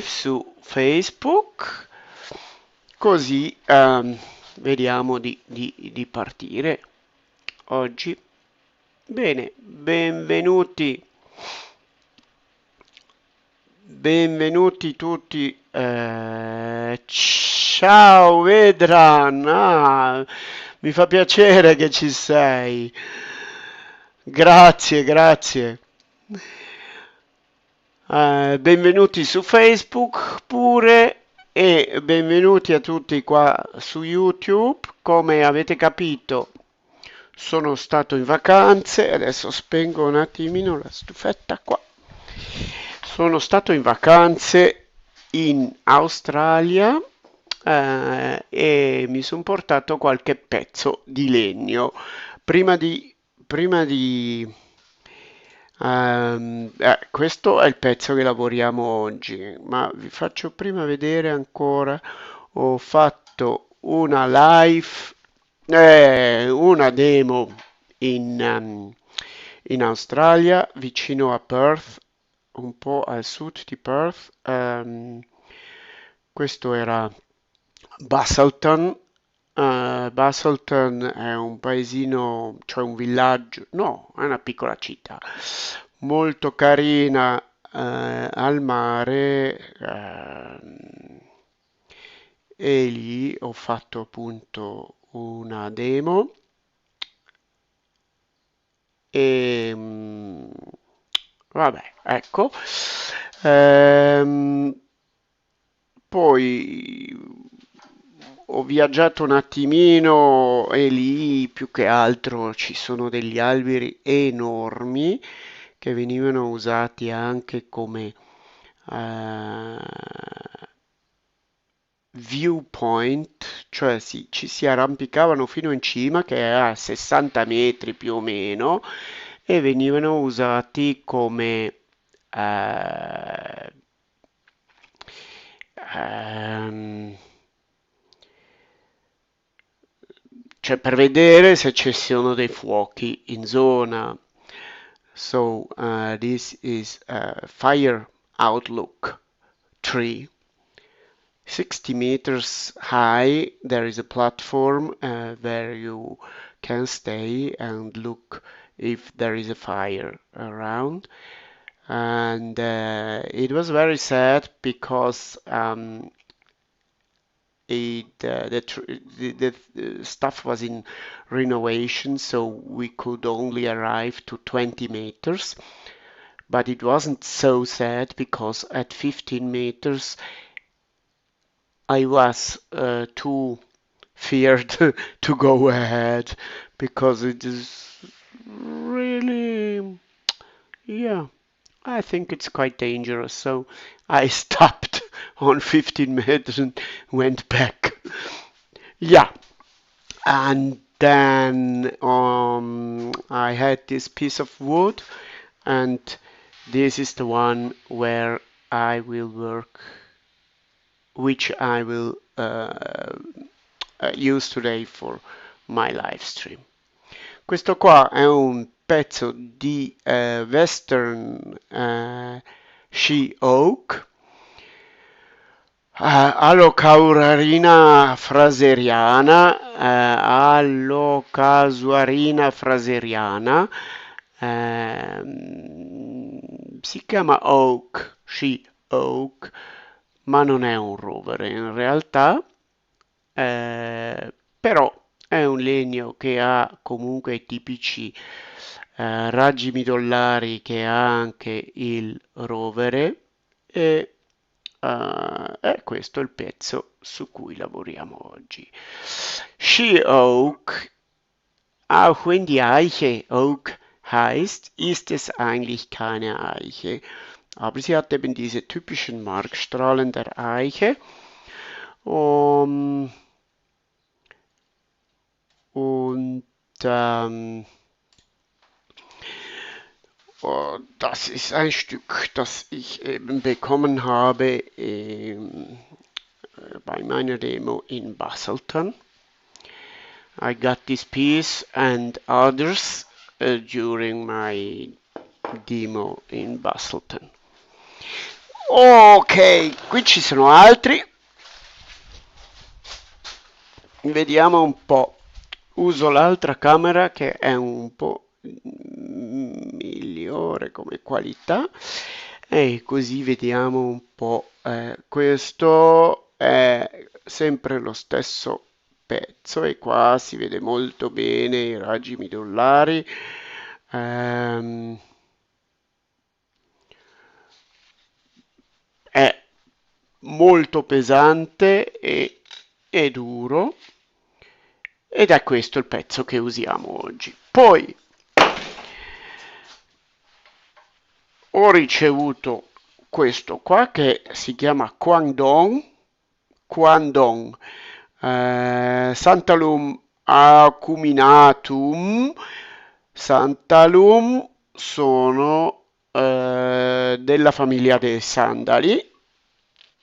su Facebook, così vediamo di partire oggi. Bene, benvenuti tutti. Ciao Vedran, mi fa piacere che ci sei. Grazie, grazie. Benvenuti su Facebook pure e benvenuti a tutti qua su YouTube. Come avete capito, sono stato in vacanze. Adesso spengo un attimino la stufetta qua. Sono stato in vacanze in Australia e mi sono portato qualche pezzo di legno. Prima di questo è il pezzo che lavoriamo oggi, ma vi faccio prima vedere ancora. Ho fatto una demo in Australia, vicino a Perth, un po' al sud di Perth. Questo era Busselton. Busselton è un paesino, cioè un villaggio, no, è una piccola città molto carina al mare, e lì ho fatto appunto una demo e vabbè, ecco. Ehm, Poi ho viaggiato un attimino e lì più che altro ci sono degli alberi enormi che venivano usati anche come eh, viewpoint, cioè ci si arrampicavano fino in cima, che è a 60 metri più o meno, e venivano usati come eh, ehm, cioè per vedere se ci sono dei fuochi in zona. So this is a fire outlook tree. 60 meters high, there is a platform where you can stay and look if there is a fire around. And it was very sad because the stuff was in renovation, so we could only arrive to 20 meters. But it wasn't so sad because at 15 meters I was too feared to go ahead because it is really, yeah, I think it's quite dangerous. So I stopped on 15 meters and went back. Yeah, and then I had this piece of wood, and this is the one where I will work, which I will use today for my live stream. Questo qua è un pezzo di Western Sheoak, Allocaurarina fraseriana, si chiama Oak, Sheoak, ma non è un rovere in realtà, però è un legno che ha comunque i tipici raggi midollari che ha anche il rovere e questo è il pezzo su cui lavoriamo oggi. Sheoak, auch wenn die Eiche Oak heißt, ist es eigentlich keine Eiche. Aber sie hat eben diese typischen Markstrahlen der Eiche. Und das ist ein Stück, das ich eben bekommen habe bei meiner Demo in Busselton. I got this piece and others during my demo in Busselton. Ok, qui ci sono altri. Vediamo un po'. Uso l'altra camera che è un po' migliore come qualità e così vediamo un po'. Questo è sempre lo stesso pezzo e qua si vede molto bene i raggi midollari. Ehm, è molto pesante e duro ed è questo il pezzo che usiamo oggi. Poi ho ricevuto questo qua che si chiama Kwangdong, Santalum acuminatum. Santalum sono della famiglia dei sandali,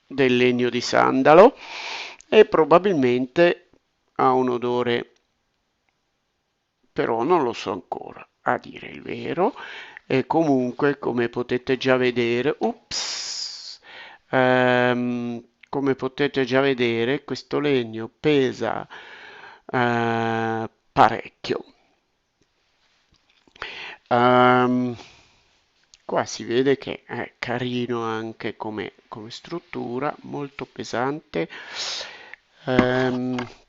del legno di sandalo e probabilmente ha un odore, però non lo so ancora, a dire il vero. E comunque, come potete già vedere, come potete già vedere, questo legno pesa parecchio. Ehm, Qua si vede che è carino anche come struttura, molto pesante.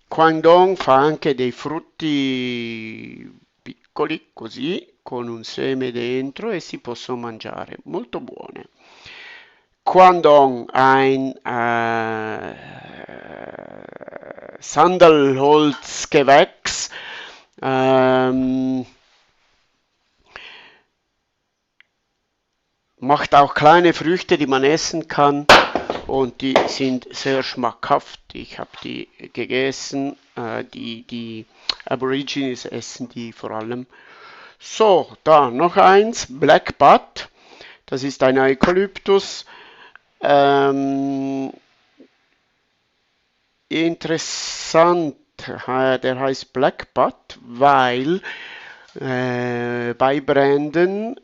Guangdong fa anche dei frutti piccoli così, con un seme dentro e si possono mangiare, molto buone. Guangdong ein Sandelholzgewächs. Ähm, Macht auch kleine Früchte, die man essen kann und die sind sehr schmackhaft. Ich habe die gegessen. Die Aborigines essen die vor allem. So, da noch eins, Black Butt. Das ist ein Eukalyptus. Ähm, Interessant, der heißt Black Butt, weil bei Bränden,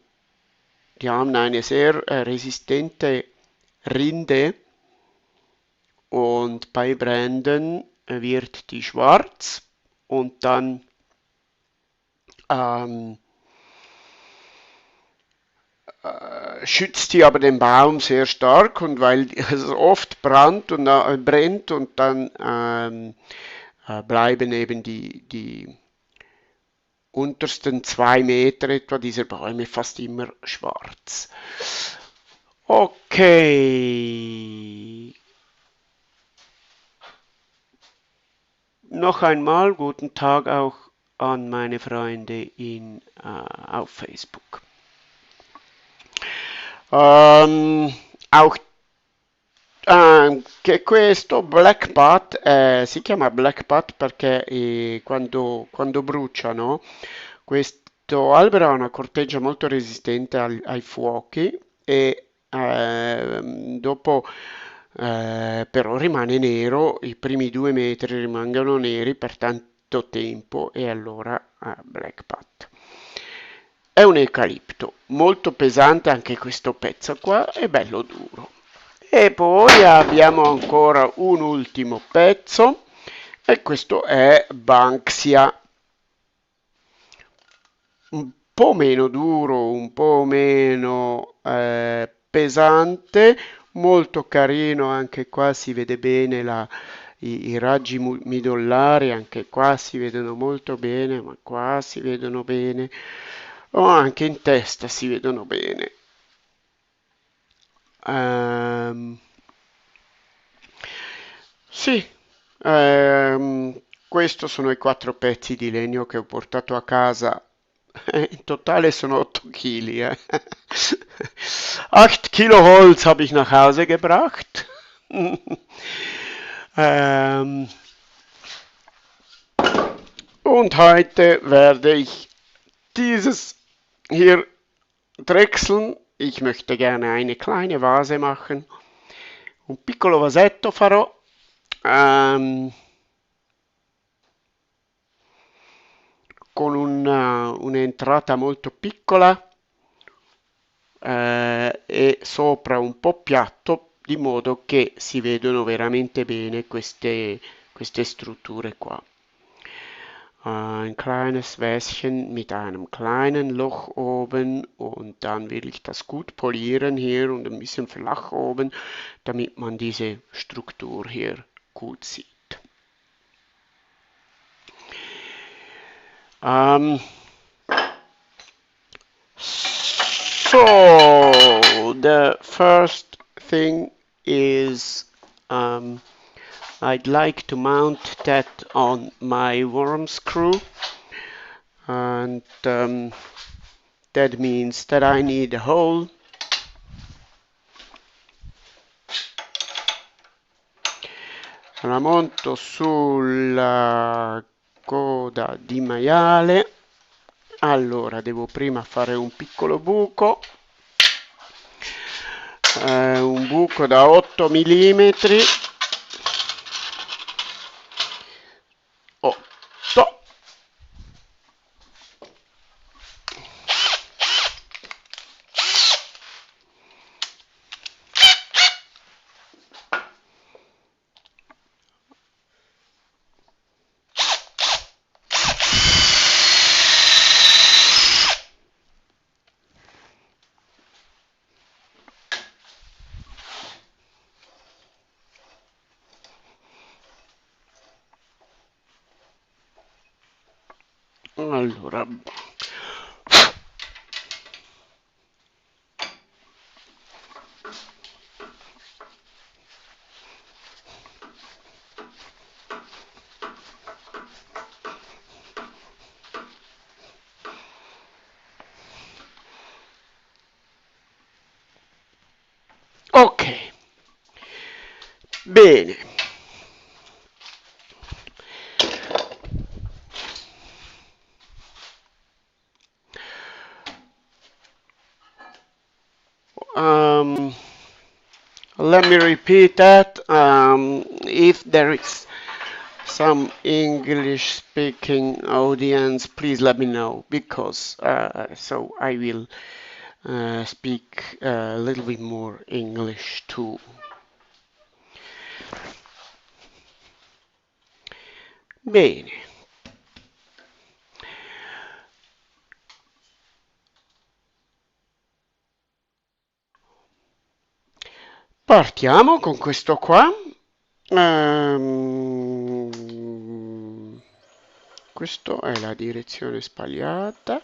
die haben eine sehr resistente Rinde und bei Bränden wird die schwarz und dann ähm, schützt die aber den Baum sehr stark und weil es oft brennt und dann bleiben eben die untersten 2 Meter etwa dieser Bäume fast immer schwarz. Okay. Noch einmal guten Tag auch an meine Freunde auf Facebook. Auch anche questo Black Bat si chiama Black Bat perché quando bruciano questo albero ha una corteccia molto resistente ai fuochi e dopo però rimane nero, i primi 2 metri rimangono neri per tanto tempo e allora Black Bat. È un eucalipto, molto pesante anche questo pezzo qua, è bello duro. E poi abbiamo ancora un ultimo pezzo e questo è Banksia. Un po' meno duro, un po' meno pesante, molto carino, anche qua si vede bene i raggi midollari, anche qua si vedono molto bene, ma qua si vedono bene, o anche in testa si vedono bene. Sì, questi sono i 4 pezzi di legno che ho portato a casa. In totale sono 8 Kili. 8 Kilo Holz habe ich nach Hause gebracht. ähm, und heute werde ich dieses hier drechseln. Ich möchte gerne eine kleine Vase machen. Un piccolo vasetto farò. Con un'entrata molto piccola e sopra un po' piatto, di modo che si vedono veramente bene queste strutture qua. Ein kleines Wäschen mit einem kleinen Loch oben, und dann will ich das gut polieren hier und ein bisschen flach oben, damit man diese Struktur hier gut sieht. So the first thing is I'd like to mount that on my worm screw, and that means that I need a hole. La monto sulla coda di maiale. Allora devo prima fare un piccolo buco, un buco da 8 mm. 8. Allora, ok, bene. Let me repeat that. If there is some English speaking audience, please let me know, because so I will speak a little bit more English too. Bene. Partiamo con questo qua. Questa è la direzione sbagliata.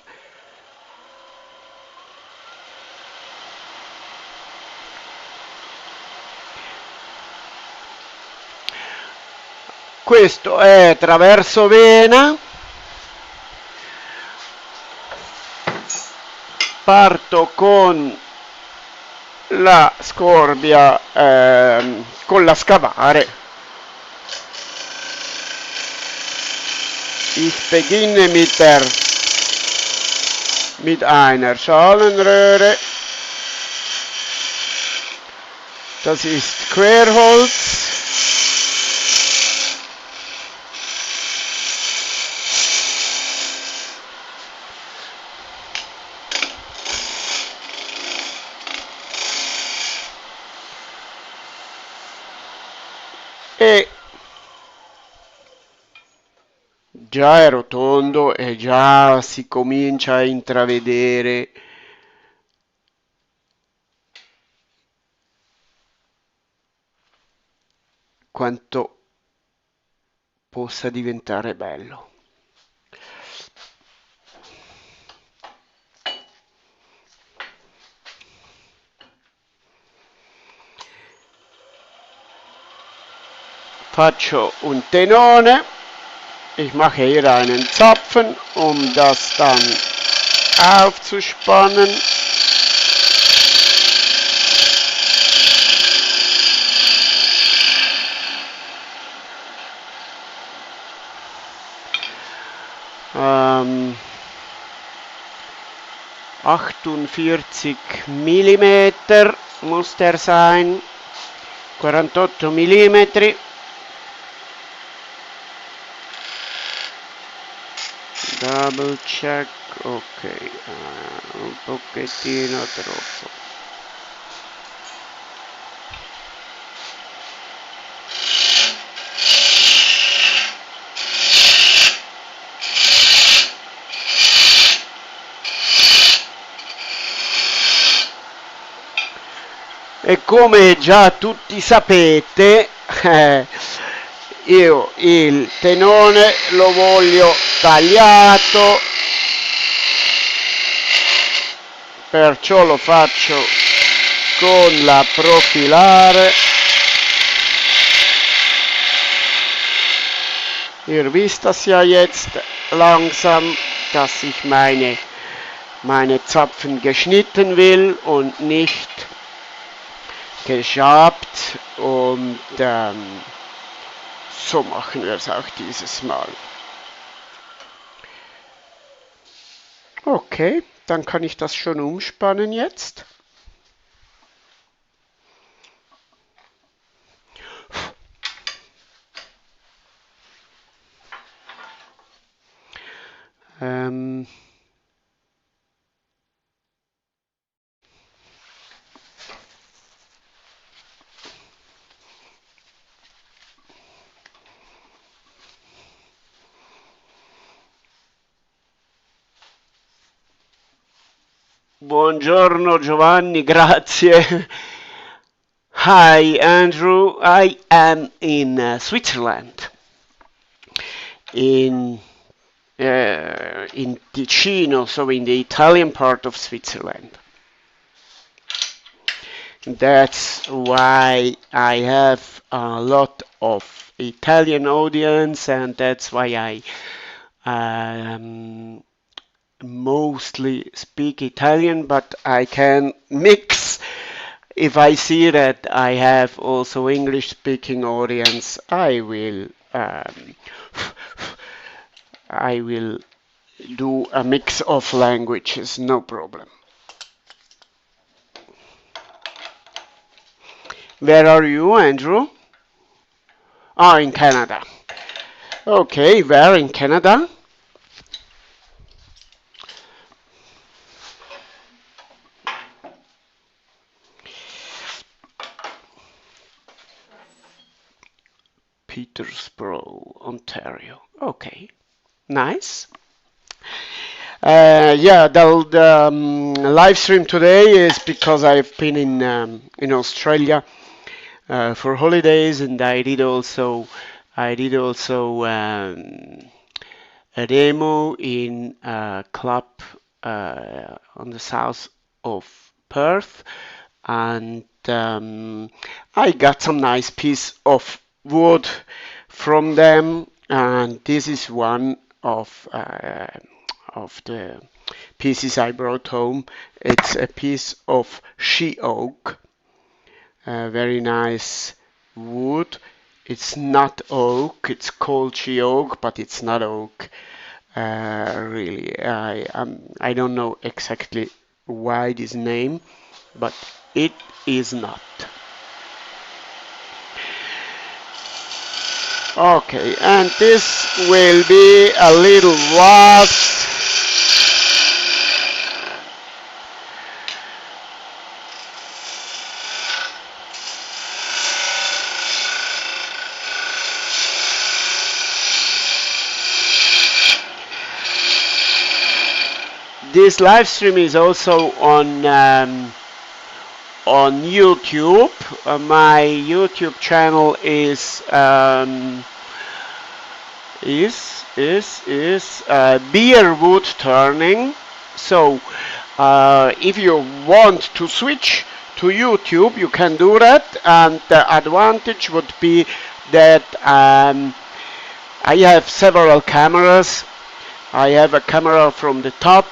Questo è traverso vena. Parto con la scorbia, con la scavare. Ich beginne mit einer Schalenröhre. Das ist Querholz. E già è rotondo e già si comincia a intravedere quanto possa diventare bello. Faccio un tenone. Ich mache hier einen Zapfen, um das dann aufzuspannen. Ähm, 48 mm muss der sein, 48 mm. Double check, ok, un pochettino troppo. E come già tutti sapete, io il tenone lo voglio tagliato, perciò lo faccio con la profilare. Ihr wisst das ja jetzt langsam, dass ich meine Zapfen geschnitten will und nicht geschabt, und so machen wir es auch dieses Mal. Okay, dann kann ich das schon umspannen jetzt. Buongiorno Giovanni, grazie. Hi Andrew, I am in Switzerland, in Ticino, so in the Italian part of Switzerland. That's why I have a lot of Italian audience, and that's why I mostly speak Italian, but I can mix. If I see that I have also English speaking audience, I will do a mix of languages, no problem. Where are you, Andrew? Oh, in Canada. Okay, where in Canada? Petersburg, Ontario. Okay, nice. Yeah, the live stream today is because I've been in Australia for holidays, and I did also a demo in a club on the south of Perth, and I got some nice piece of wood from them, and this is one of the pieces I brought home. It's a piece of Sheoak, very nice wood. It's not oak, it's called Sheoak, but it's not oak. Really, I don't know exactly why this name, but it is not. Okay, and this will be a little vast. This live stream is also on YouTube. My YouTube channel is beer Woodturning. So if you want to switch to YouTube, you can do that, and the advantage would be that I have several cameras. I have a camera from the top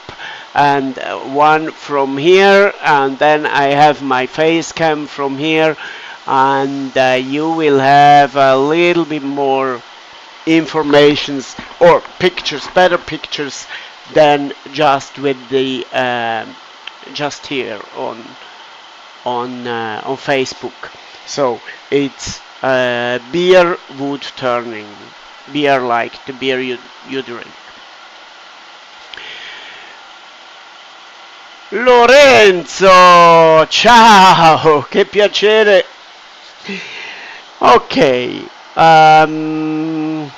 and one from here, and then I have my face cam from here, and you will have a little bit more informations or pictures, better pictures than just with the just here on Facebook. So it's beer Woodturning, beer like the beer you drink. Lorenzo, ciao, che piacere. Ok, ehm,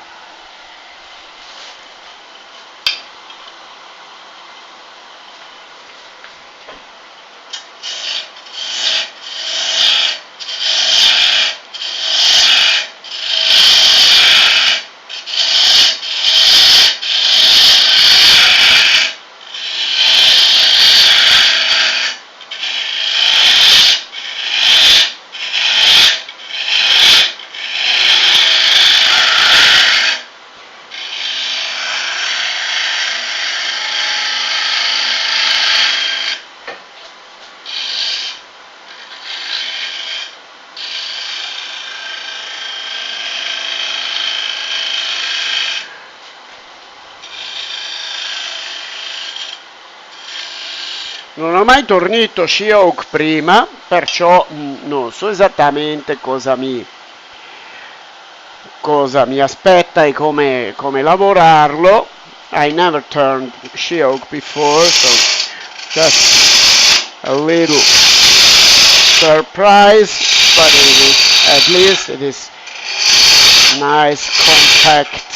non ho mai tornito Sheoak prima, perciò non so esattamente cosa mi aspetta e come lavorarlo. I never turned Sheoak before, so just a little surprise, but at least it is nice, compact.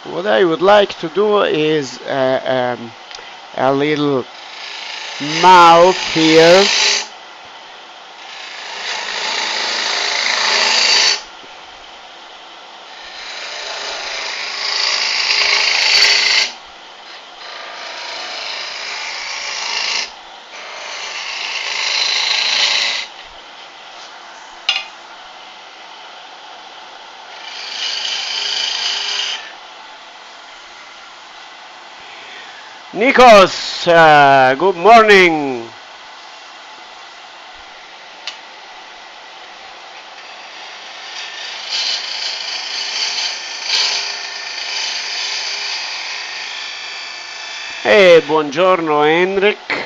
What I would like to do is a little mouth here. Nikos, good morning. E buongiorno Henrik.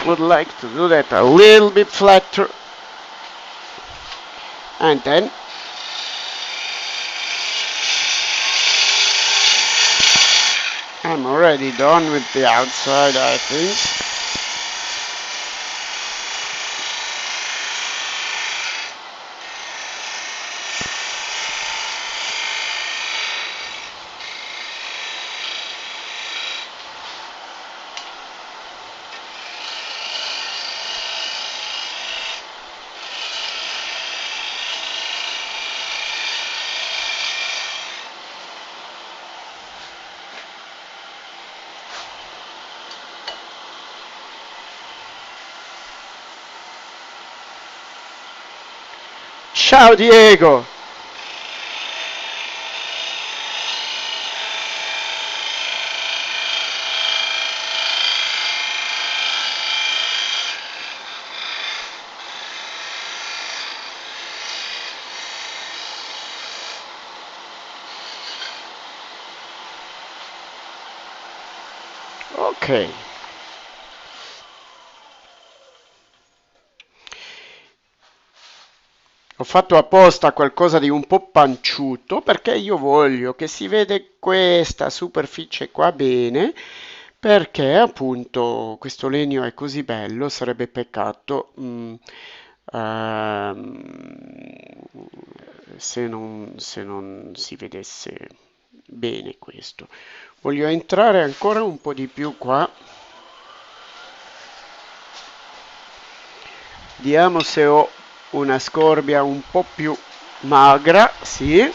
Would like to do that a little bit flatter, and then I'm already done with the outside, I think. Ciao Diego! Ok. Ho fatto apposta qualcosa di un po' panciuto perché io voglio che si vede questa superficie qua bene, perché appunto questo legno è così bello, sarebbe peccato se non si vedesse bene questo. Voglio entrare ancora un po' di più qua. Vediamo se ho una scorbia un po' più magra, sì.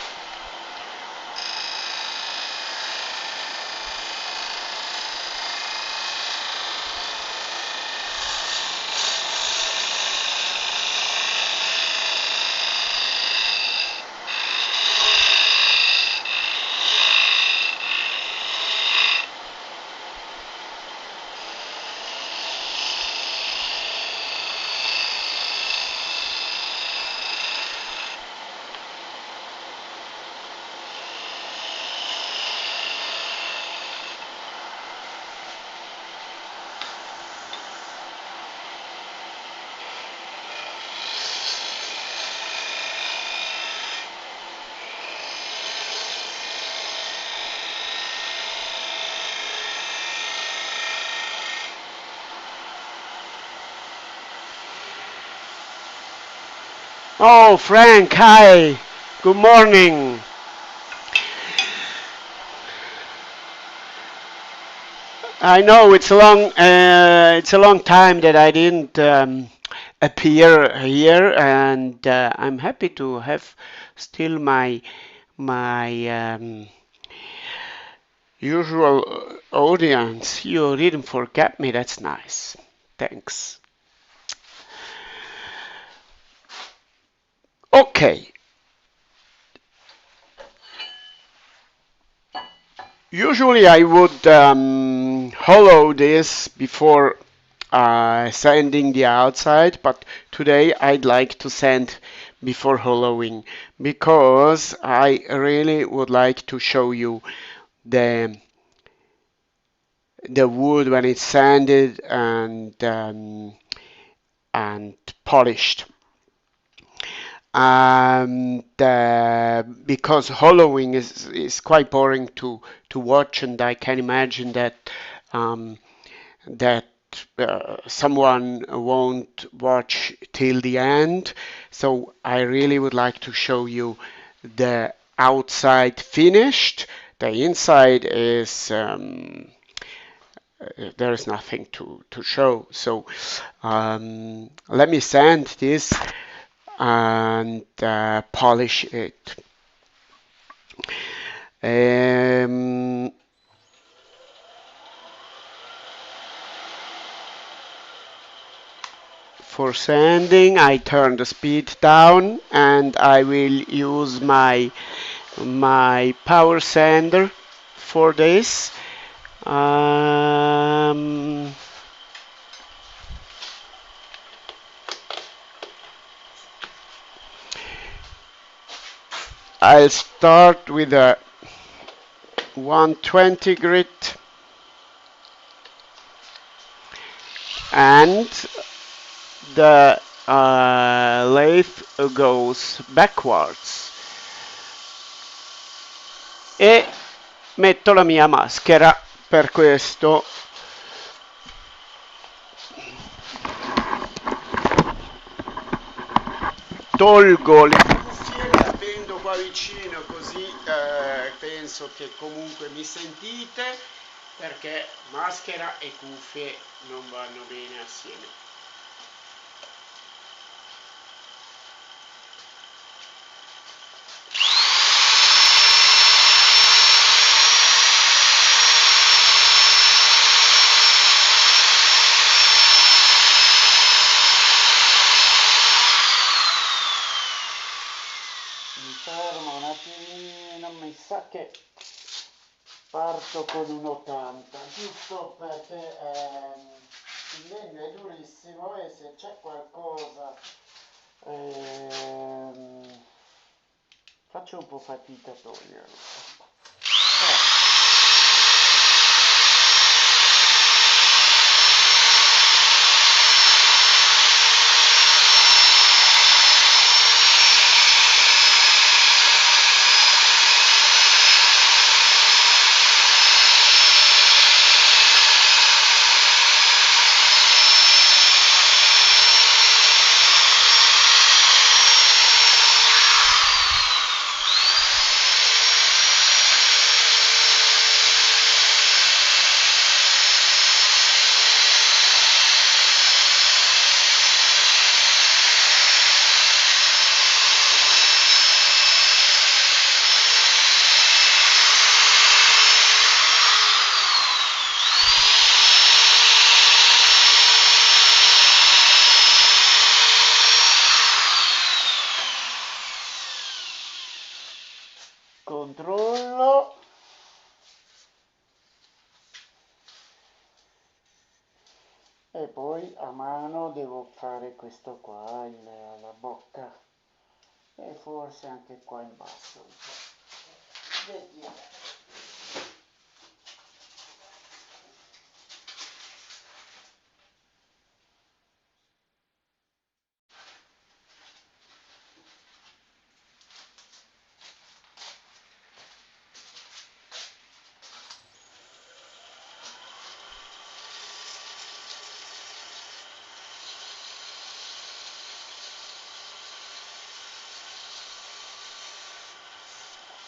Oh, Frank, hi. Good morning. I know it's a long time that I didn't appear here, and I'm happy to have still my usual audience. You didn't forget me. That's nice. Thanks. Okay. Usually I would hollow this before sanding the outside, but today I'd like to sand before hollowing because I really would like to show you the the wood when it's sanded and polished. Because hollowing is quite boring to watch, and I can imagine um, that someone won't watch till the end. So I really would like to show you the outside finished. The inside is there is nothing to show. So let me sand this and polish it. For sanding, I turn the speed down and I will use my power sander for this. I'll start with a 120 grit and the lathe goes backwards e metto la mia maschera per questo. Tolgo le cuffie, le appendo qua vicino così penso che comunque mi sentite, perché maschera e cuffie non vanno bene assieme. Fermo un attimino, mi sa che parto con un 80, giusto perché il legno è durissimo e se c'è qualcosa faccio un po' fatica a toglierlo. controllo. E poi a mano devo fare questo qua, la bocca, e forse anche qua in basso un po'. Vediamo.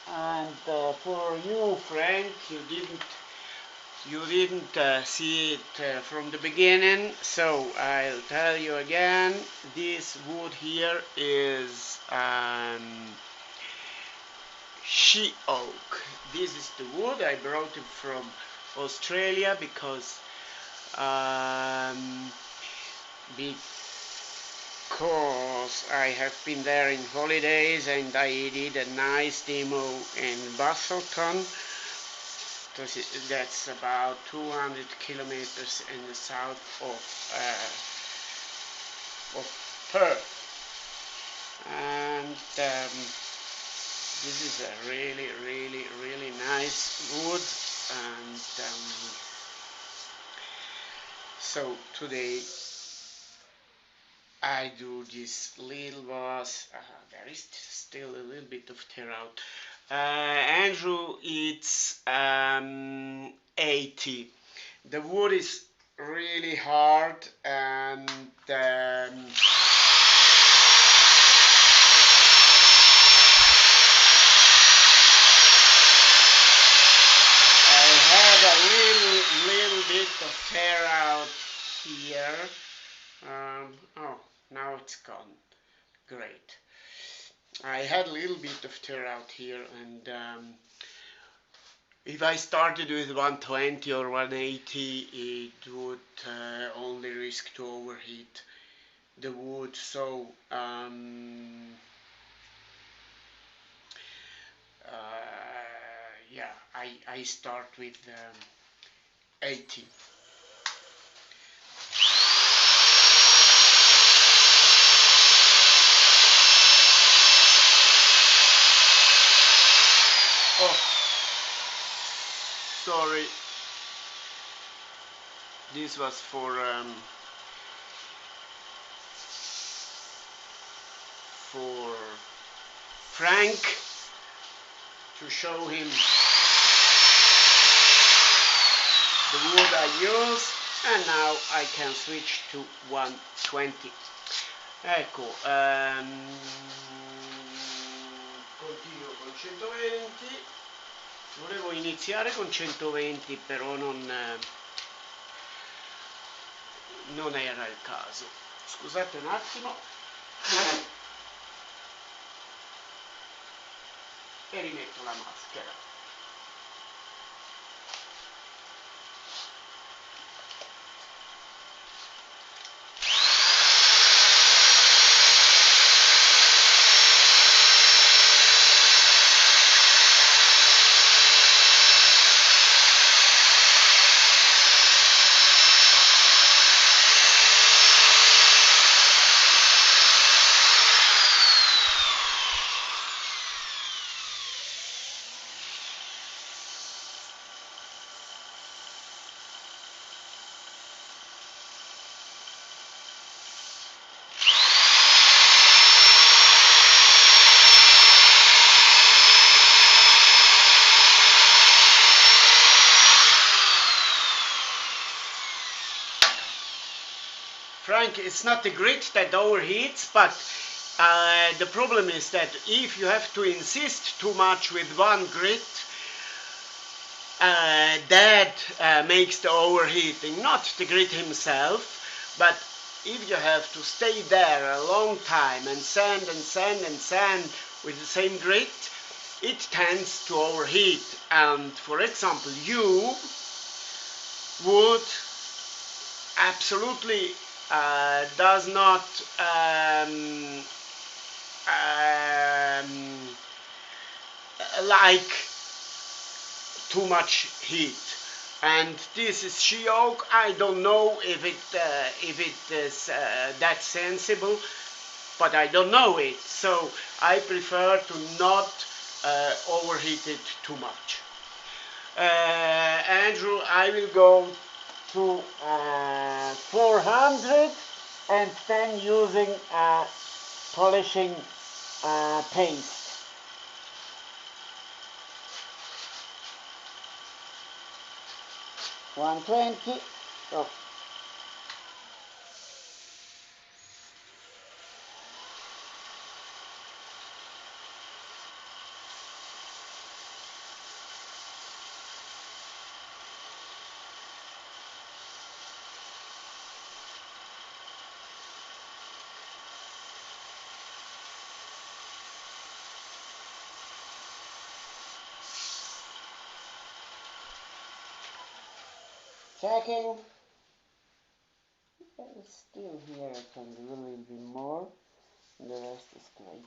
And for you, Frank, you didn't see it from the beginning, so I'll tell you again. This wood here is Sheoak. This is the wood I brought it from Australia because um, I have been there in holidays and I did a nice demo in Busselton. That's about 200 kilometers in the south of Perth. And this is a really nice wood. And so today I do this little vase. There is still a little bit of tear out. Andrew, it's 80. The wood is really hard and I have a little bit of tear out here. Oh, now it's gone. Great. I had a little bit of tear out here, and if I started with 120 or 180, it would only risk to overheat the wood. So yeah, I start with 80. Oh, sorry. This was for Frank to show him the wood I use, and now I can switch to 120. Ecco, continuo con 120. Volevo iniziare con 120, però non era il caso. Scusate un attimo. E rimetto la maschera. Frank, it's not the grit that overheats, but the problem is that if you have to insist too much with one grit, that makes the overheating, not the grit himself, but if you have to stay there a long time and sand and sand and sand with the same grit, it tends to overheat. And for example, you would absolutely does not like too much heat. And this is Sheoak. I don't know if it is that sensible, but I don't know it. So I prefer to not overheat it too much. Andrew, I will go to 400 and then using polishing paste. 120. Oh. Checking. It's still here. I can do a little bit more. And the rest is great.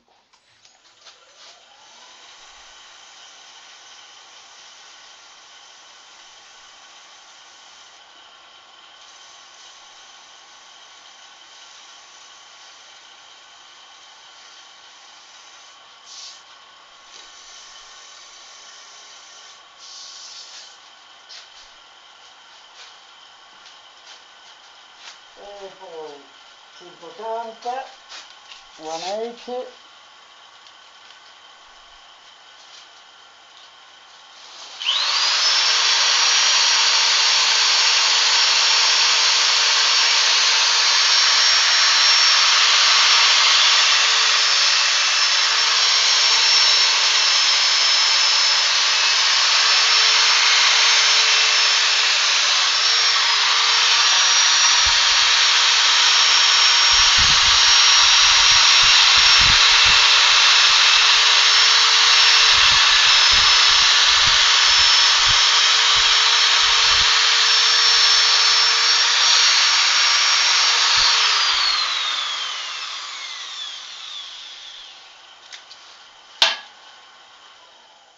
For 580, 180.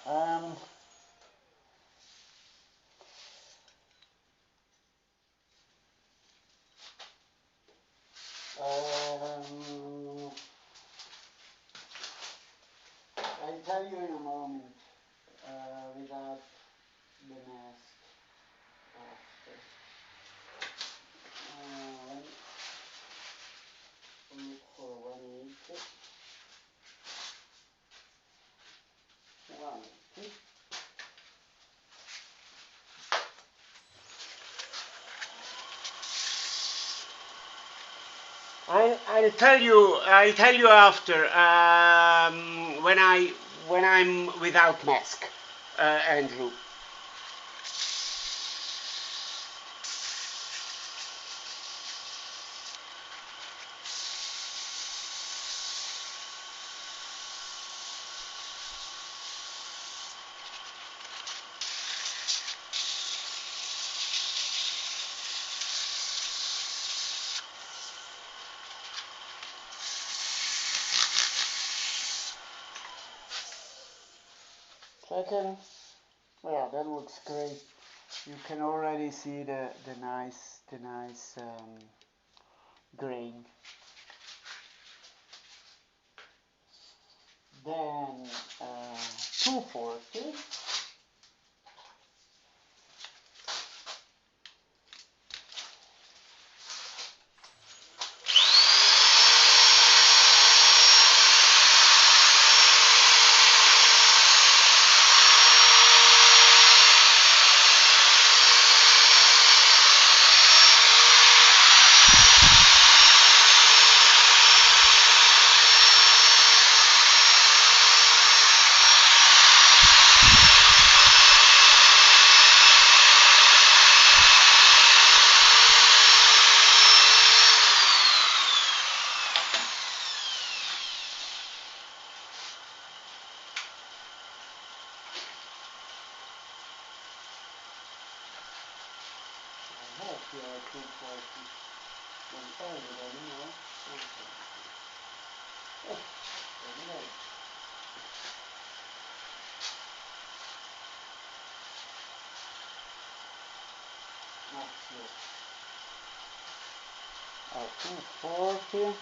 Um, I'll tell you in a moment without the mask after. Look for 180. 180. I'll tell you after when I'm without mask, Andrew. Second, well, that looks great. You can already see the nice grain. Then 240. 240.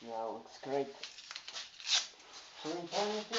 Yeah, looks great. 320.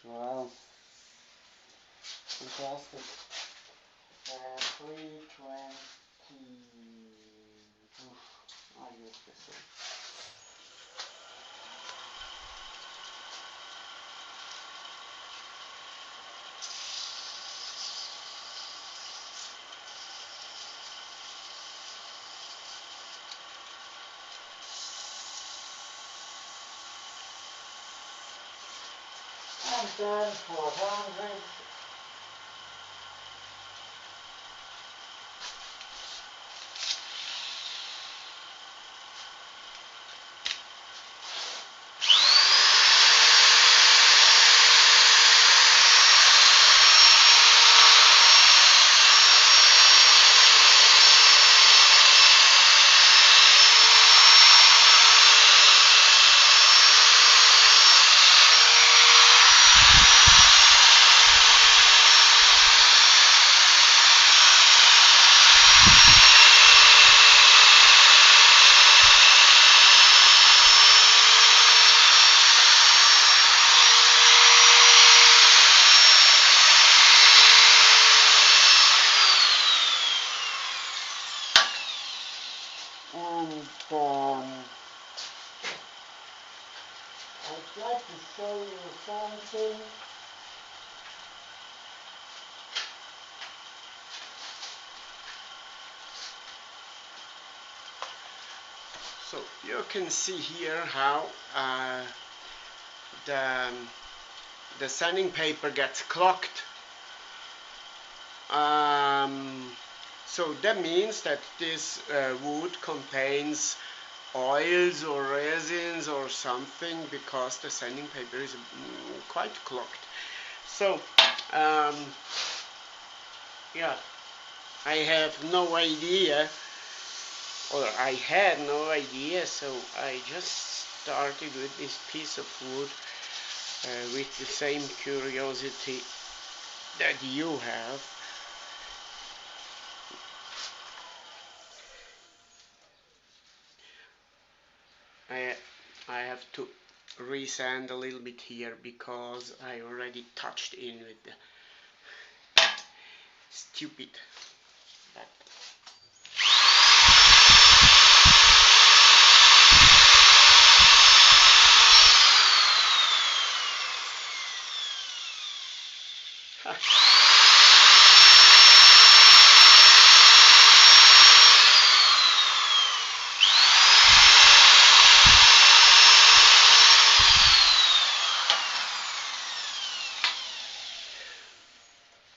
Wow, fantastic. 320. I use this one. And then 400. And I'd like to show you something. So you can see here how the, the sanding paper gets clogged. So that means that this wood contains oils or resins or something, because the sanding paper is quite clogged. So yeah, I have no idea, or I had no idea, so I just started with this piece of wood with the same curiosity that you have. I have to resand a little bit here because I already touched in with the stupid bat.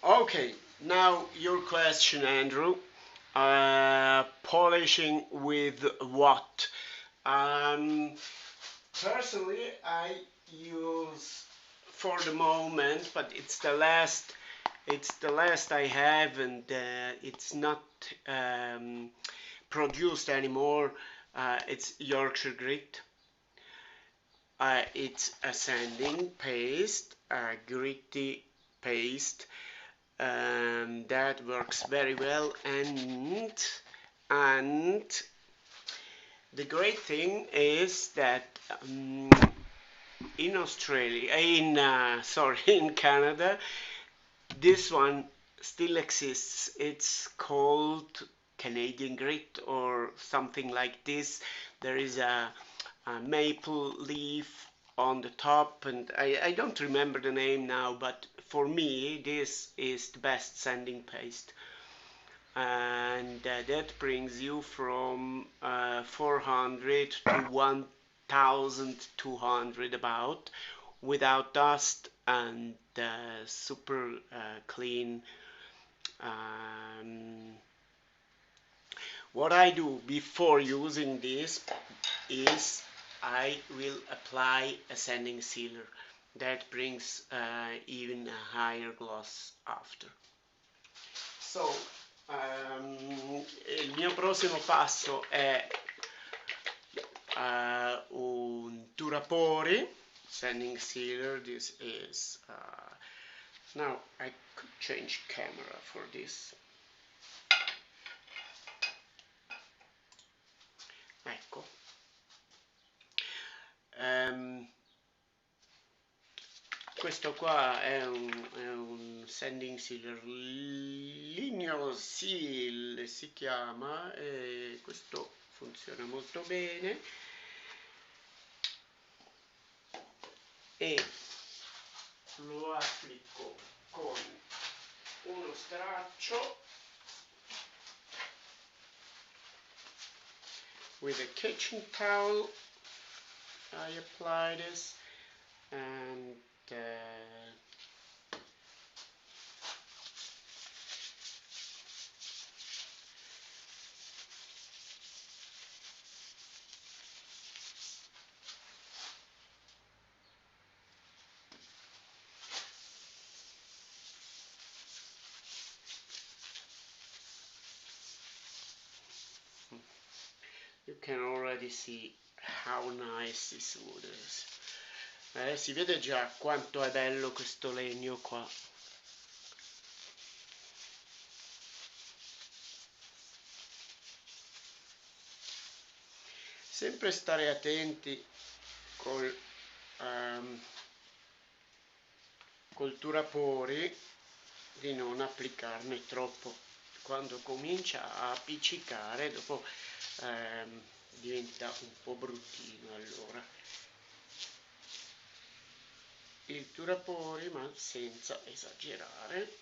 Okay, now your question, Andrew. Polishing with what? Personally, I use for the moment, but it's the last I have, and it's not produced anymore. It's Yorkshire grit. It's a sanding paste, a gritty paste. That works very well, and The great thing is that in Australia, sorry, in Canada, this one still exists. It's called Canadian grit or something like this. There is a maple leaf on the top, and I don't remember the name now, but for me, this is the best sanding paste. And that brings you from 400 to 1200 about, without dust, and super clean. um, what I do before using this is I will apply a sanding sealer that brings even a higher gloss after. So, il mio prossimo passo è un Turapori sanding sealer. This is now I could change camera for this. Ecco. Questo qua è un sanding sealer Ligneo Seal si chiama, e questo funziona molto bene, e lo applico con uno straccio. With a kitchen towel I apply this, and you can already see how nice this wood is. Si vede già quanto è bello questo legno qua. Sempre stare attenti col Turapori di non applicarne troppo. Quando comincia a appiccicare, dopo diventa un po' bruttino. Allora il Turapori, ma senza esagerare,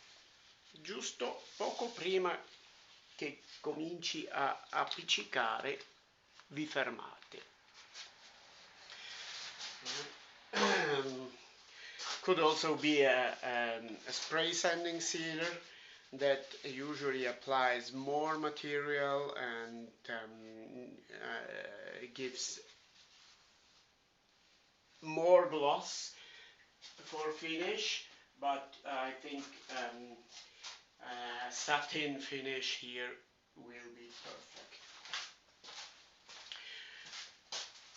giusto poco prima che cominci a appiccicare vi fermate. Could also be a spray sanding sealer that usually applies more material and gives more gloss for finish, but I think satin finish here will be perfect.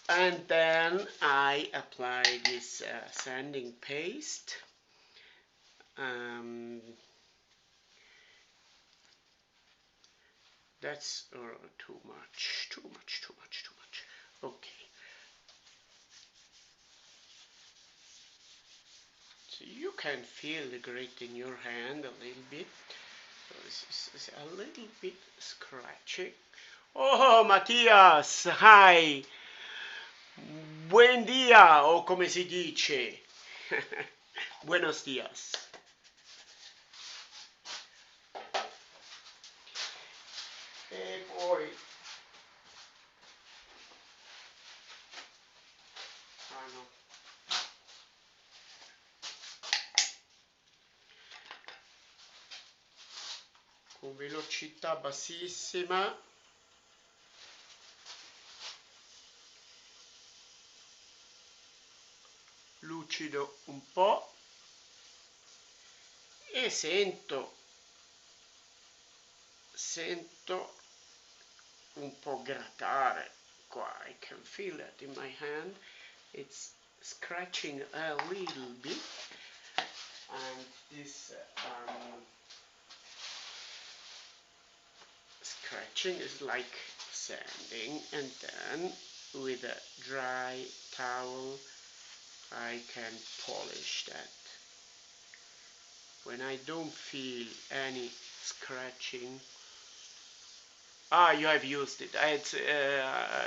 And then I apply this sanding paste. That's too much. Okay. So you can feel the grit in your hand a little bit. So this is a little bit scratchy. Oh, Matthias, hi! Buen dia, o come si dice? Buenos dias. E poi... Ah no. Con velocità bassissima. Lucido un po'. E sento un po' grattare qua. I can feel that in my hand. It's scratching a little bit, and this scratching is like sanding, and then with a dry towel I can polish that. When I don't feel any scratching. You have used it.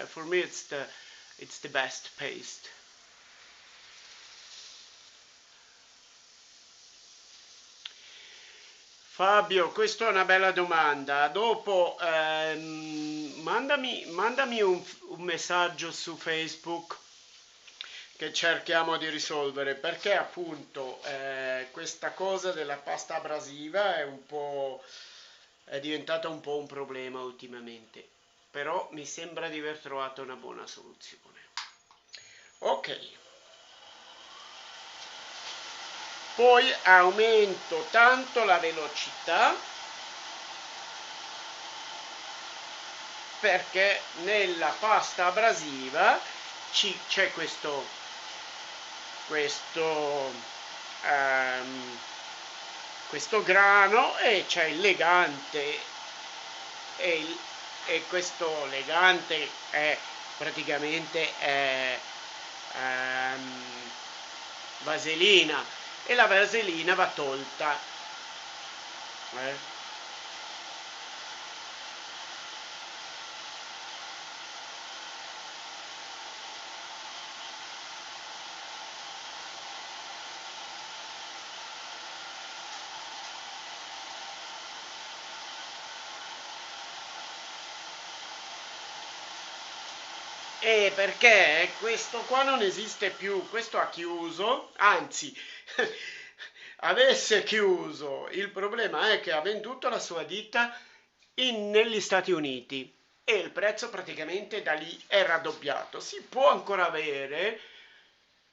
For me it's the best paste. Fabio, questa è una bella domanda. Dopo mandami un messaggio su Facebook che cerchiamo di risolvere, perché appunto questa cosa della pasta abrasiva è diventata un po' un problema ultimamente, però mi sembra di aver trovato una buona soluzione. Ok, poi aumento tanto la velocità perché nella pasta abrasiva c'è questo grano e c'è il legante e questo legante è praticamente vaselina, e la vaselina va tolta. Perché questo qua non esiste più, questo ha chiuso, anzi, avesse chiuso. Il problema è che ha venduto la sua ditta negli Stati Uniti e il prezzo praticamente da lì è raddoppiato. Si può ancora avere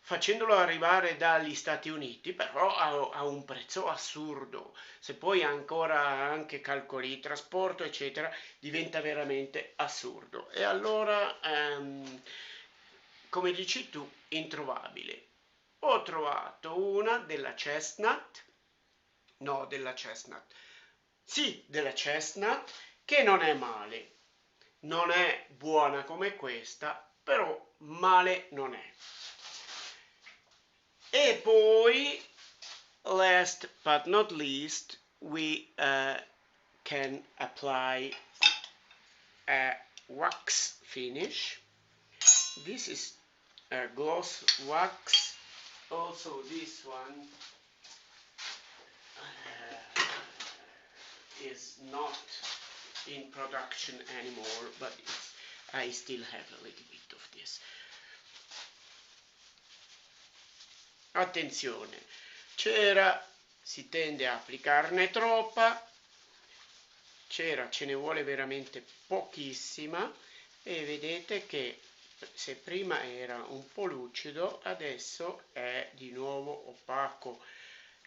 facendolo arrivare dagli Stati Uniti, però a un prezzo assurdo. Se poi ancora anche calcoli il trasporto, eccetera, diventa veramente assurdo. E allora, come dici tu, introvabile. Ho trovato una della Chestnut, no, della Chestnut, sì, della Chestnut, che non è male. Non è buona come questa, però male non è. E poi, last but not least, we can apply a wax finish. This is a gloss wax. Also, this one is not in production anymore, but I still have a little bit of this. Attenzione, cera si tende a applicarne troppa, cera ce ne vuole veramente pochissima, e vedete che se prima era un po' lucido adesso è di nuovo opaco.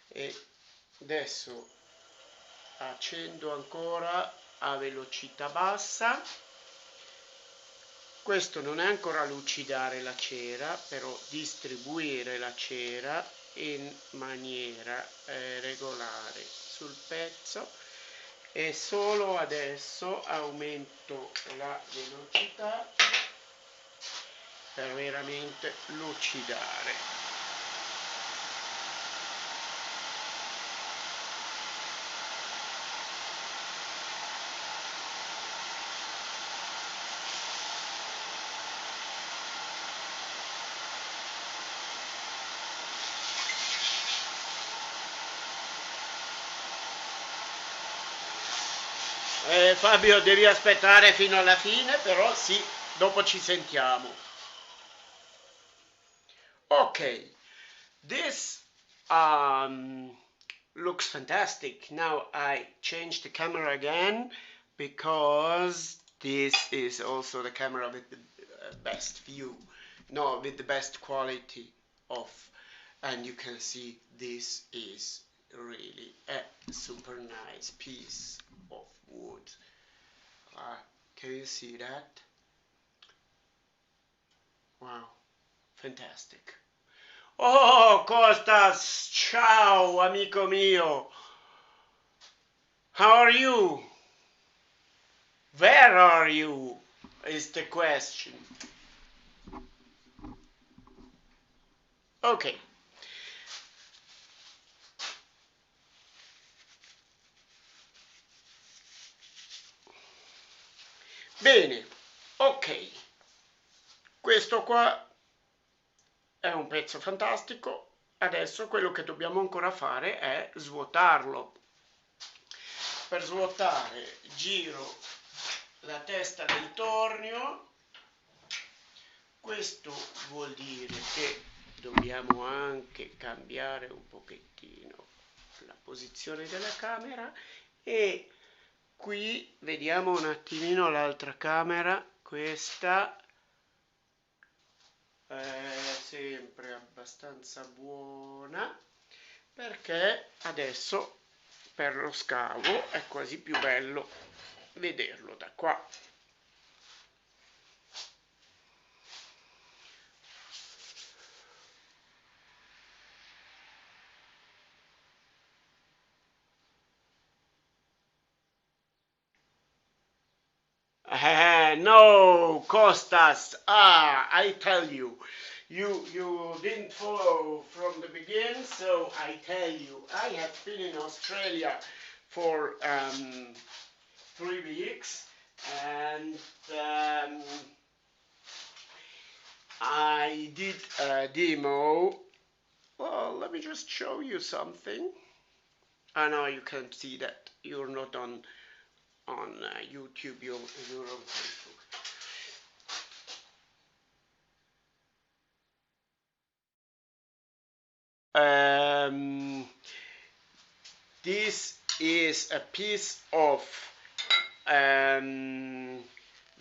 E adesso accendo ancora a velocità bassa. Questo non è ancora lucidare la cera, però distribuire la cera in maniera regolare sul pezzo, e solo adesso aumento la velocità per veramente lucidare. Fabio, devi aspettare fino alla fine, però sì, dopo ci sentiamo. Ok, this looks fantastic. Now I change the camera again because this is also the camera with the best view, no, with the best quality of, and you can see this is really a super nice piece of wood. Can you see that? Wow, fantastic. Oh, Costas, ciao, amico mio. How are you? Where are you? is the question. Ok. Bene, ok. Questo qua è un pezzo fantastico. Adesso quello che dobbiamo ancora fare è svuotarlo. Per svuotare giro la testa del tornio. Questo vuol dire che dobbiamo anche cambiare un pochettino la posizione della camera e qui vediamo un attimino l'altra camera, questa è sempre abbastanza buona perché adesso per lo scavo è quasi più bello vederlo da qua. No, Costas. I tell you, you didn't follow from the beginning, so I tell you, I have been in Australia for 3 weeks, and I did a demo. Well, let me just show you something. I know you can't see that. You're not on YouTube. You're on Facebook. This is a piece of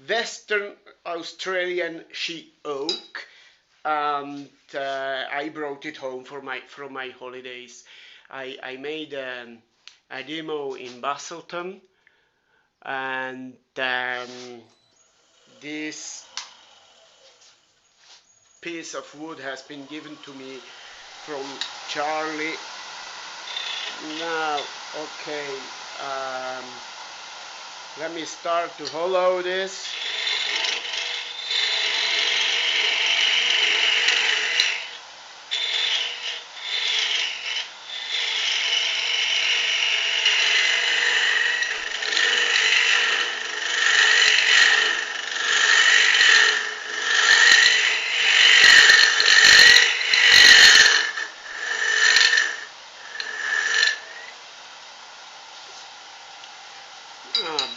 Western Australian Sheoak, and I brought it home from my holidays. I made a demo in Busselton, and this piece of wood has been given to me from Charlie. Now, okay, let me start to hollow this.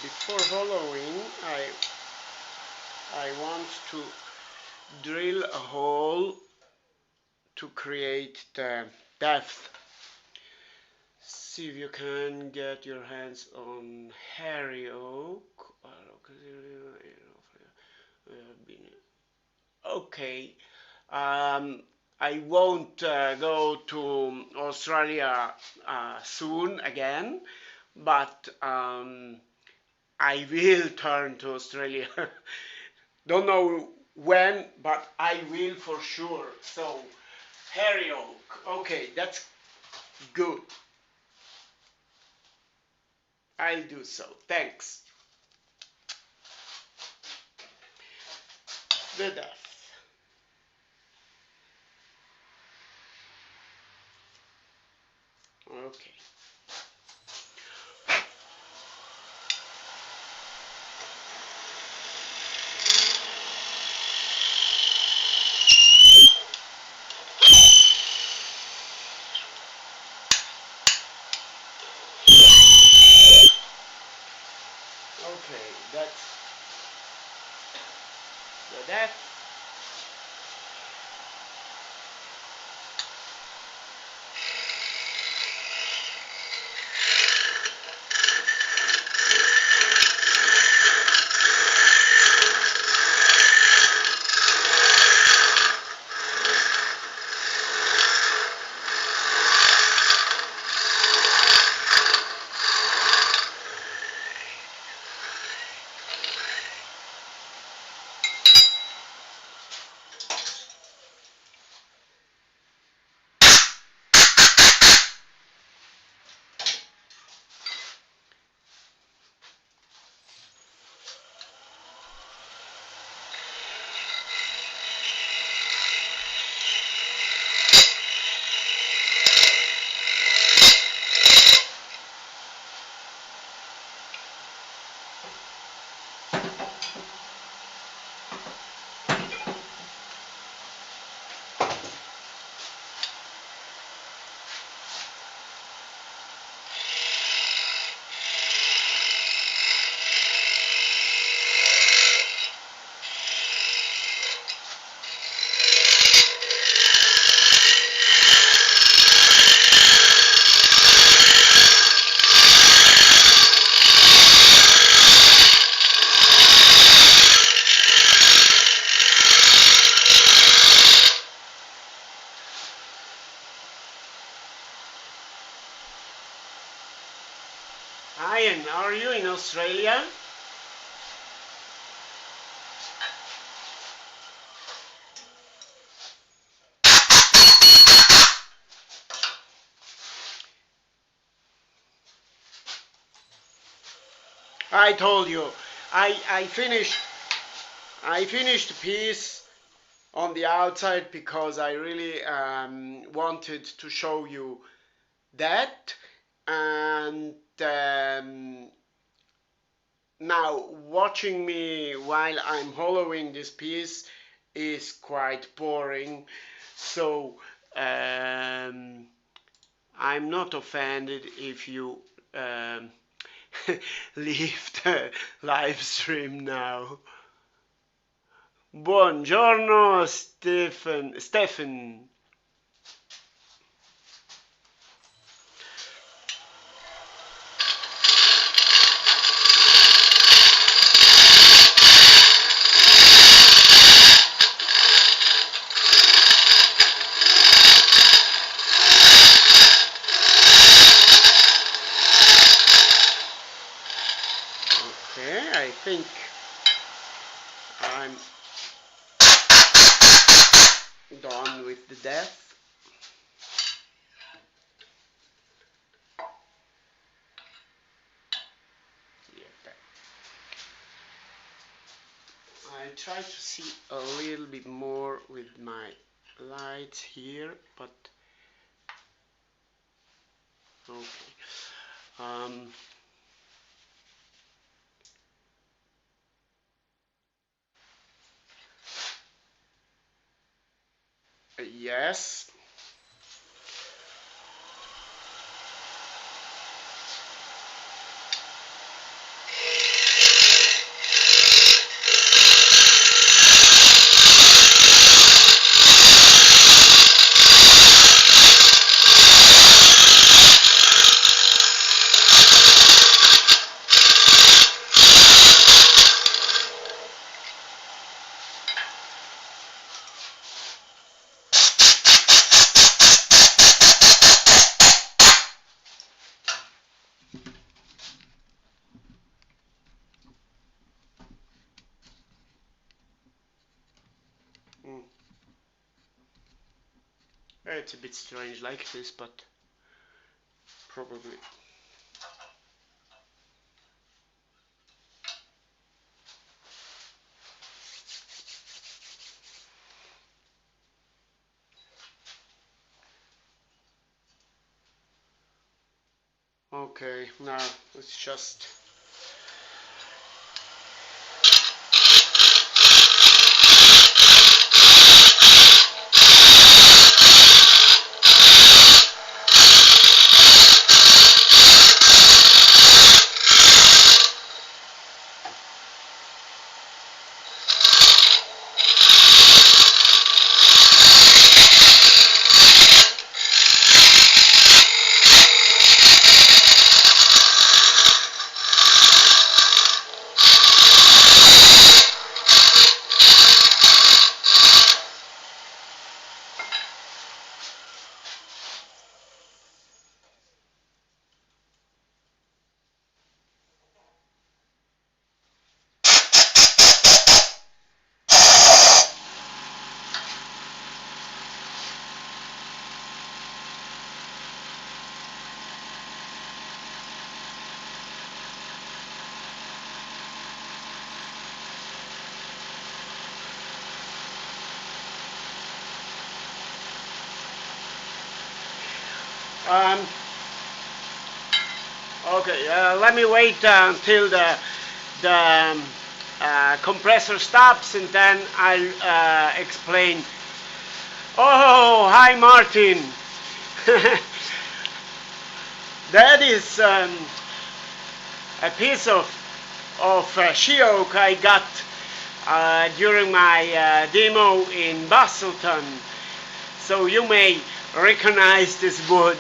Before hollowing, I want to drill a hole to create the depth. See if you can get your hands on hairy oak. Okay, I won't go to Australia soon again, but I will turn to Australia. Don't know when, but I will for sure. So, hairy oak. Okay, that's good. I'll do so. Thanks. The depth. Okay. Okay, that's the depth. Australia. I told you, I finished the piece on the outside because I really wanted to show you that. And now watching me while I'm hollowing this piece is quite boring, so I'm not offended if you leave the live stream now. Buongiorno Stephen. Okay, I think I'm done with the depth. I try to see a little bit more with my lights here, but okay. Yes. It's a bit strange like this, but probably. Okay, now it's just okay. Let me wait until the compressor stops, and then I'll explain. Oh, hi Martin. That is a piece of Sheoak I got during my demo in Bustleton, so you may recognize this wood.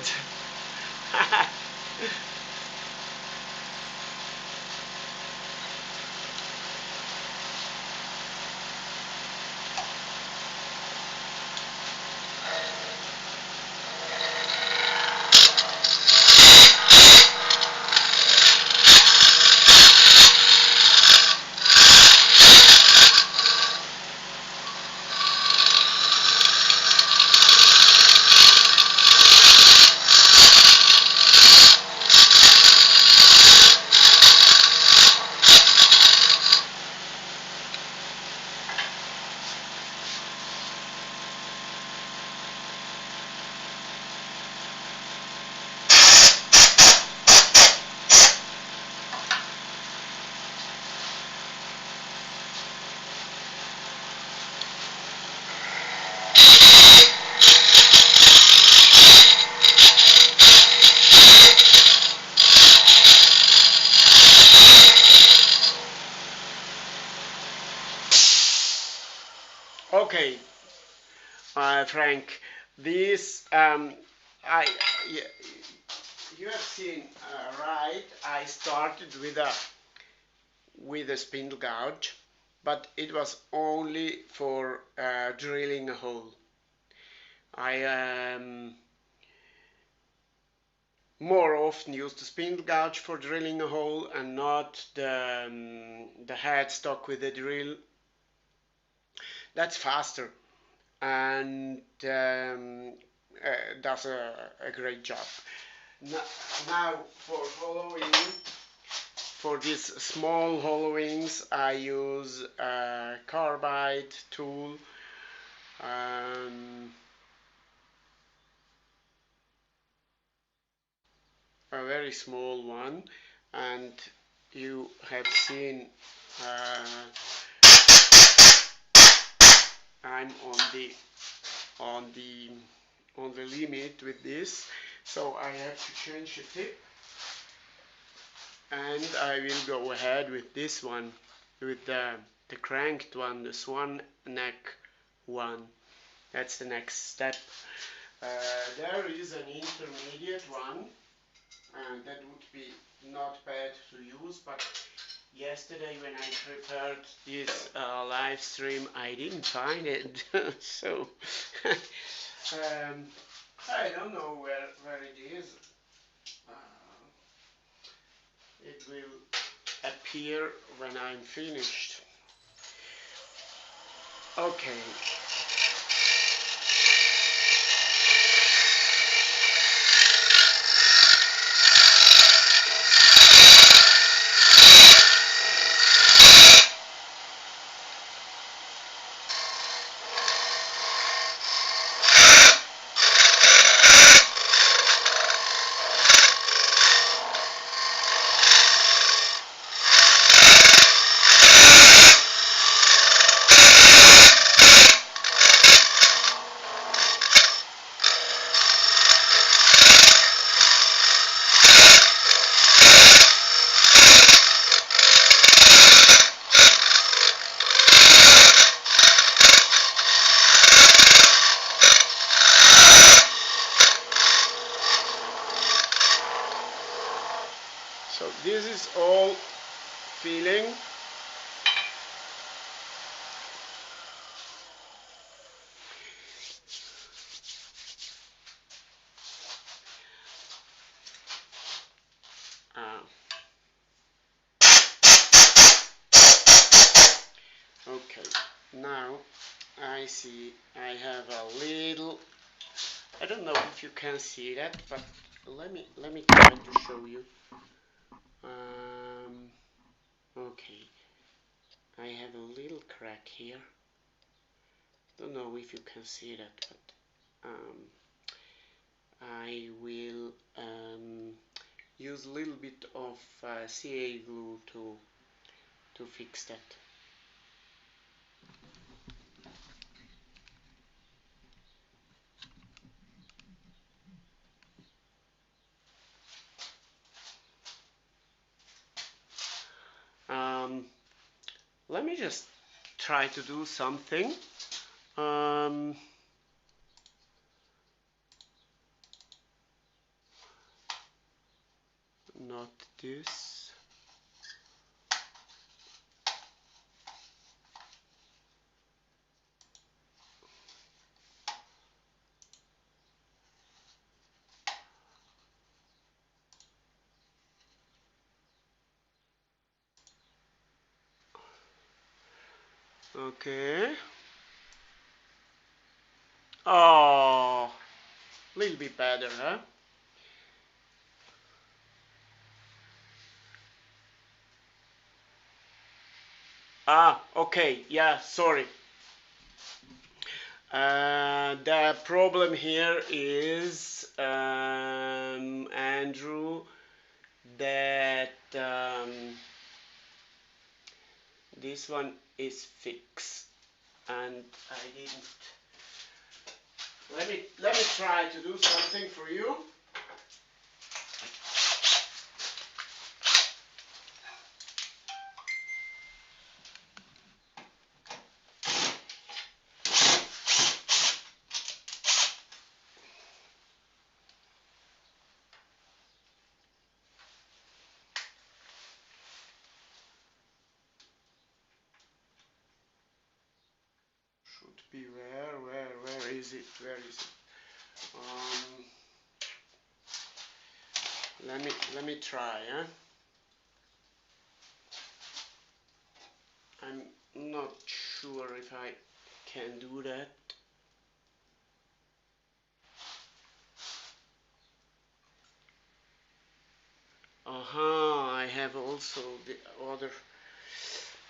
Okay, Frank, this I y- you have seen right. I started with a spindle gouge, but it was only for drilling a hole. I more often use the spindle gouge for drilling a hole and not the headstock with the drill. That's faster and does a great job. Now for hollowing, for these small hollowings, I use a carbide tool. Um, a very small one, and you have seen uh, I'm on the on the limit with this, so I have to change the tip, and I will go ahead with this one, with the cranked one, the swan neck one. That's the next step. There is an intermediate one, and that would be not bad to use, but yesterday when I prepared this live stream I didn't find it. So I don't know where it is. Uh, it will appear when I'm finished. Okay. So this is all filling. Uh, okay, now I see I have a little. I don't know if you can see that, but let me try to show you. Okay, I have a little crack here. Don't know if you can see that, but I will use a little bit of CA glue to fix that. Um, Let me just try to do something. Um, Not this. Okay. Oh, a little bit better, huh? Ah, okay. Yeah, sorry. The problem here is, Andrew, that this one is fixed, and I didn't. Let me try to do something for you. be where is it? Where is it? Let me try, huh? I'm not sure if I can do that. I have also the other.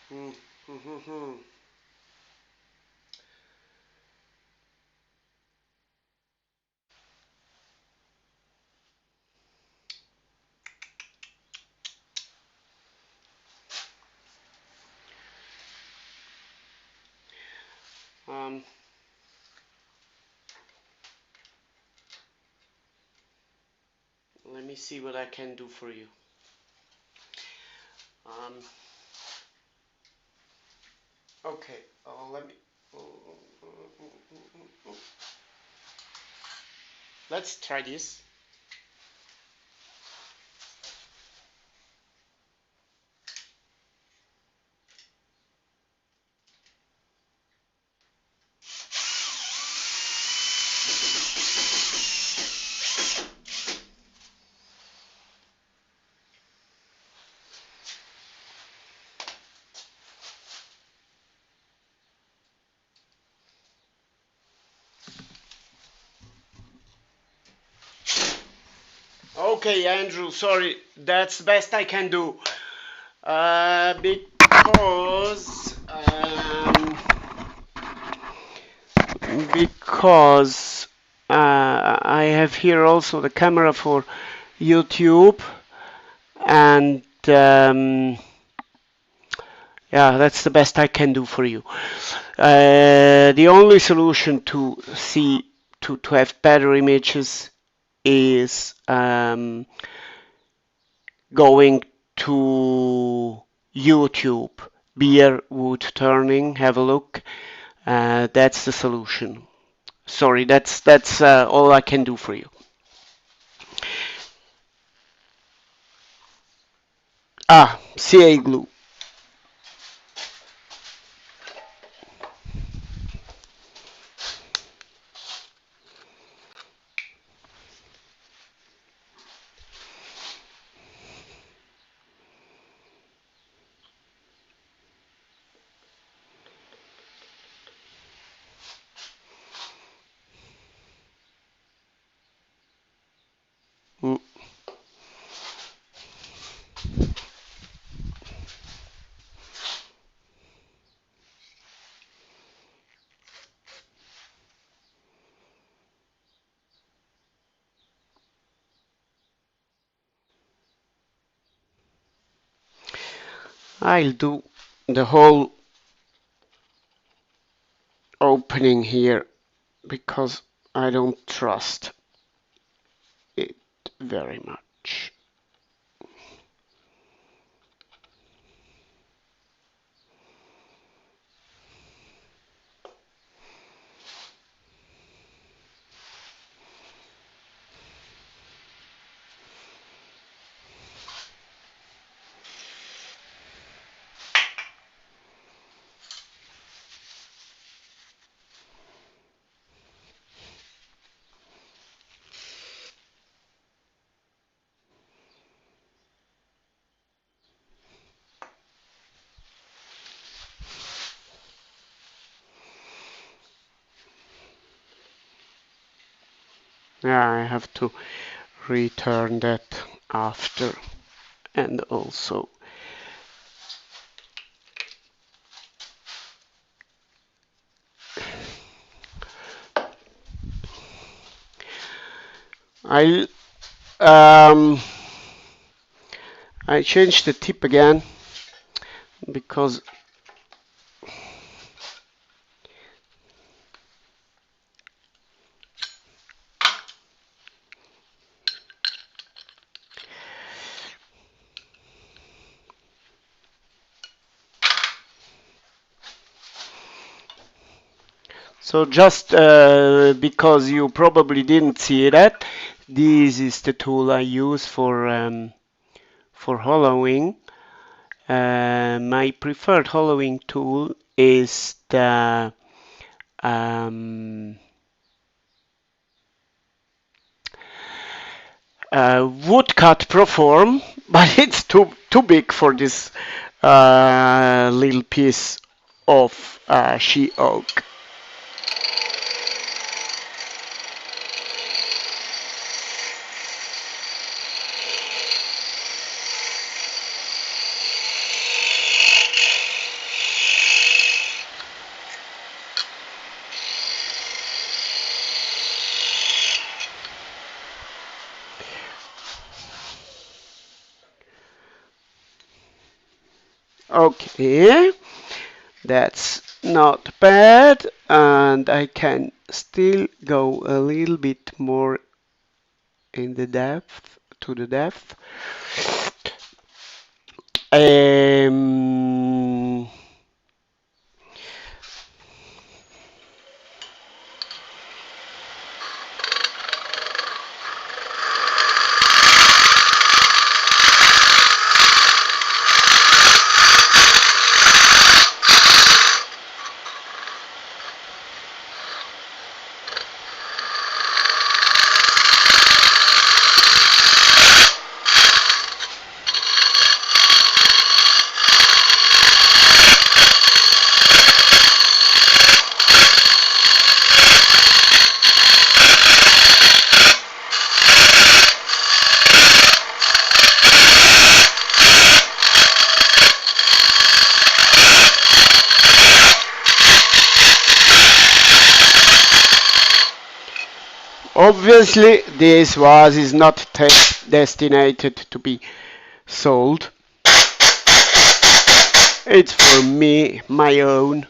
Hmm, hmm, hmm, hmm. Um, Let me see what I can do for you. Um, okay, let me. Let's try this. Okay, Andrew, sorry, that's the best I can do. Because I have here also the camera for YouTube, and yeah, that's the best I can do for you. The only solution to see to have better images is going to YouTube, beer wood turning. Have a look. That's the solution. Sorry, that's all I can do for you. CA glue. Mm. I'll do the whole opening here because I don't trust it very much. Yeah, I have to return that after, and also I um I changed the tip again because so just because you probably didn't see that, this is the tool I use for hollowing. My preferred hollowing tool is the um, woodcut proform, but it's too big for this little piece of she oak. Okay, that's not bad, and I can still go a little bit more in the depth, to the depth. Um, Obviously, this vase is not destined to be sold. It's for me, my own.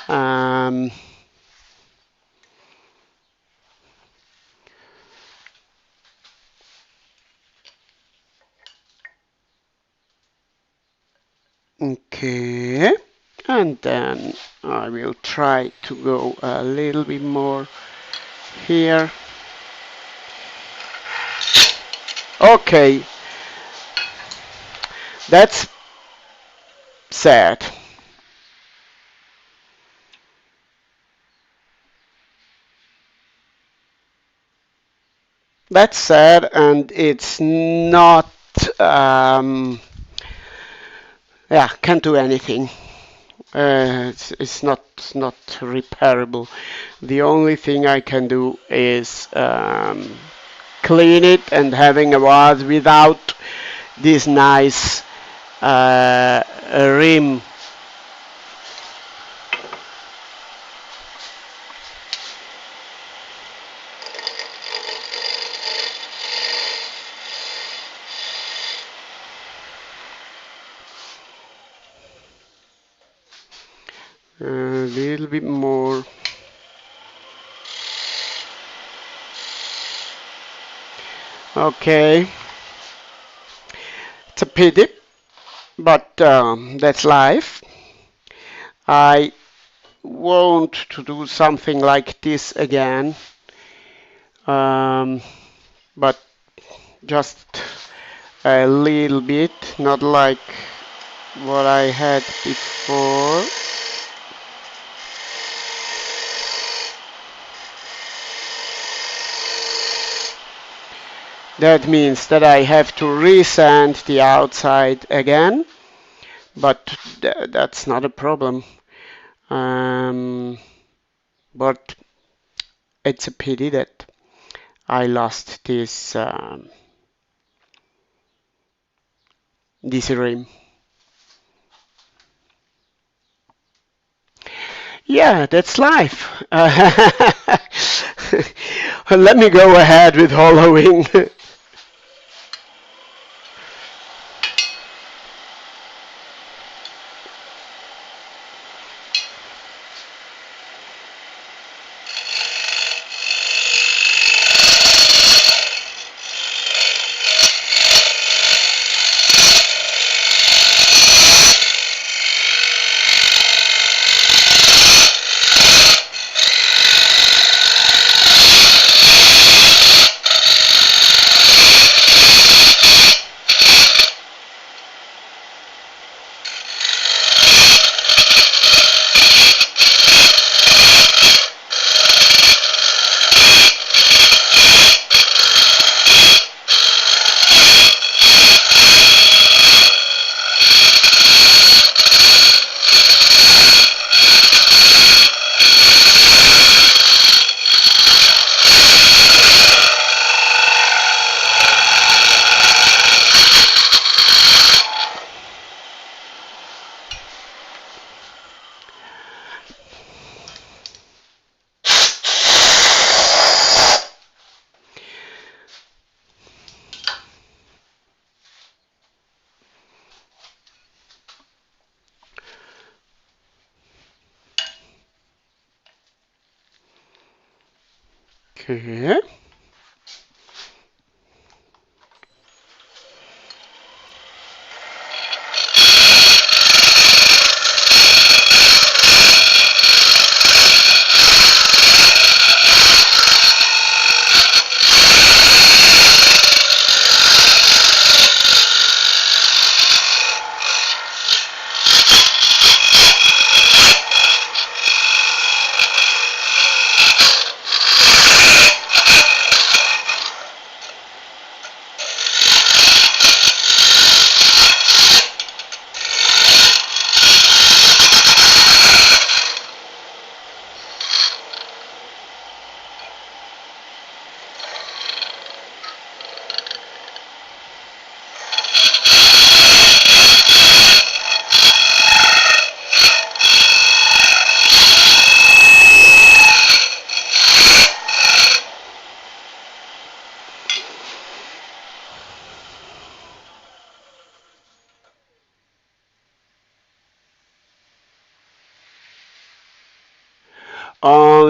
Um, okay, and then I will try to go a little bit more here. Okay, that's sad. That's sad, and it's not. Yeah, can't do anything. It's not repairable. The only thing I can do is clean it and having a vase without this nice rim. A little bit more. Okay, it's a pity, but that's life. I want to do something like this again, um, but just a little bit, not like what I had before. That means that I have to resand the outside again, but that's not a problem. But it's a pity that I lost this rim. Yeah, that's life. Let me go ahead with hollowing. Okay.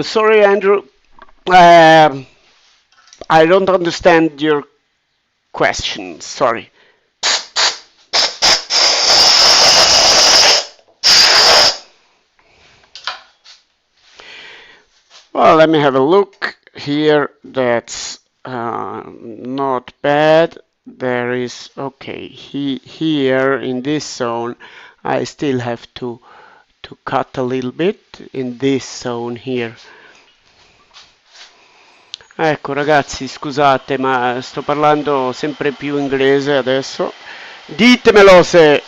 Sorry, Andrew. Um, I don't understand your question. Sorry. Well, let me have a look here. That's not bad. There is, okay, here in this zone, I still have to cut a little bit in this zone here. Ecco ragazzi, scusate, ma sto parlando sempre più inglese adesso. Ditemelo se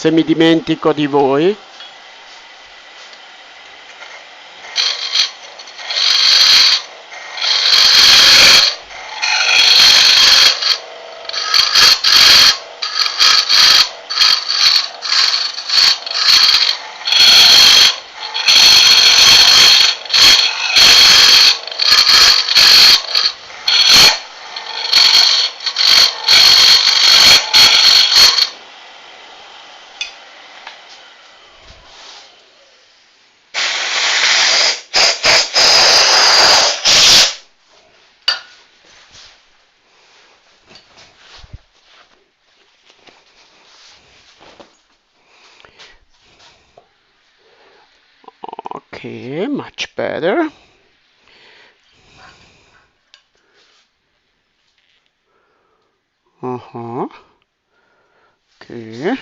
mi dimentico di voi. Okay, much better. Uh-huh. Okay.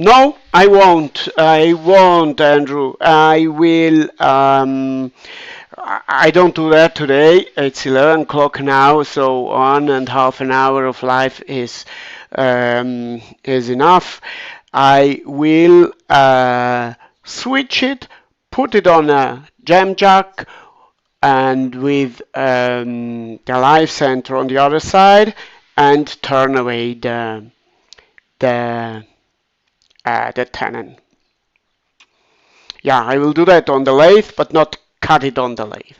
No, I won't. I won't, Andrew. I will. I don't do that today. It's 11 o'clock now, so 1.5 an hour of life is enough. I will switch it, put it on a jam jack, and with the live center on the other side, and turn away the the tenon. Yeah, I will do that on the lathe, but not cut it on the lathe.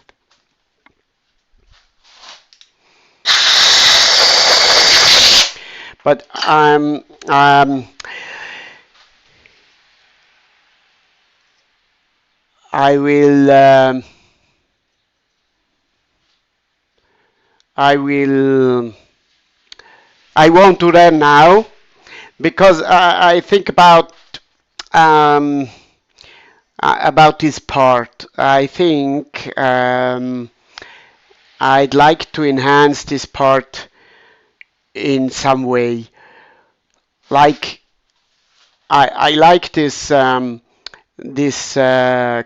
But I will I will I won't do that now because I think um, about this part. I think I'd like to enhance this part in some way. Like I like this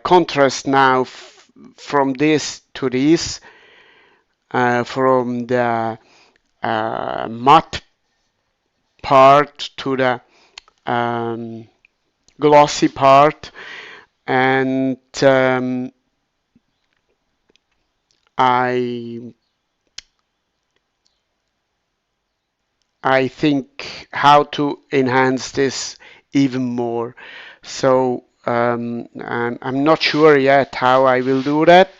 contrast now from this to this. from the matte part to the um, glossy part, and I I think how to enhance this even more. So I'm not sure yet how I will do that.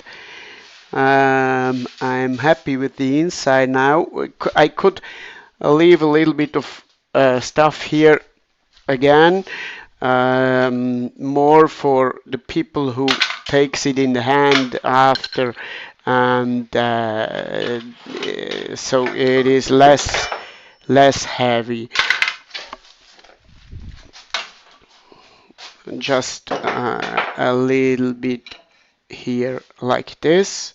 I'm happy with the inside now. I could leave a little bit of stuff here again, more for the people who takes it in the hand after, and so it is less heavy. Just a little bit here like this.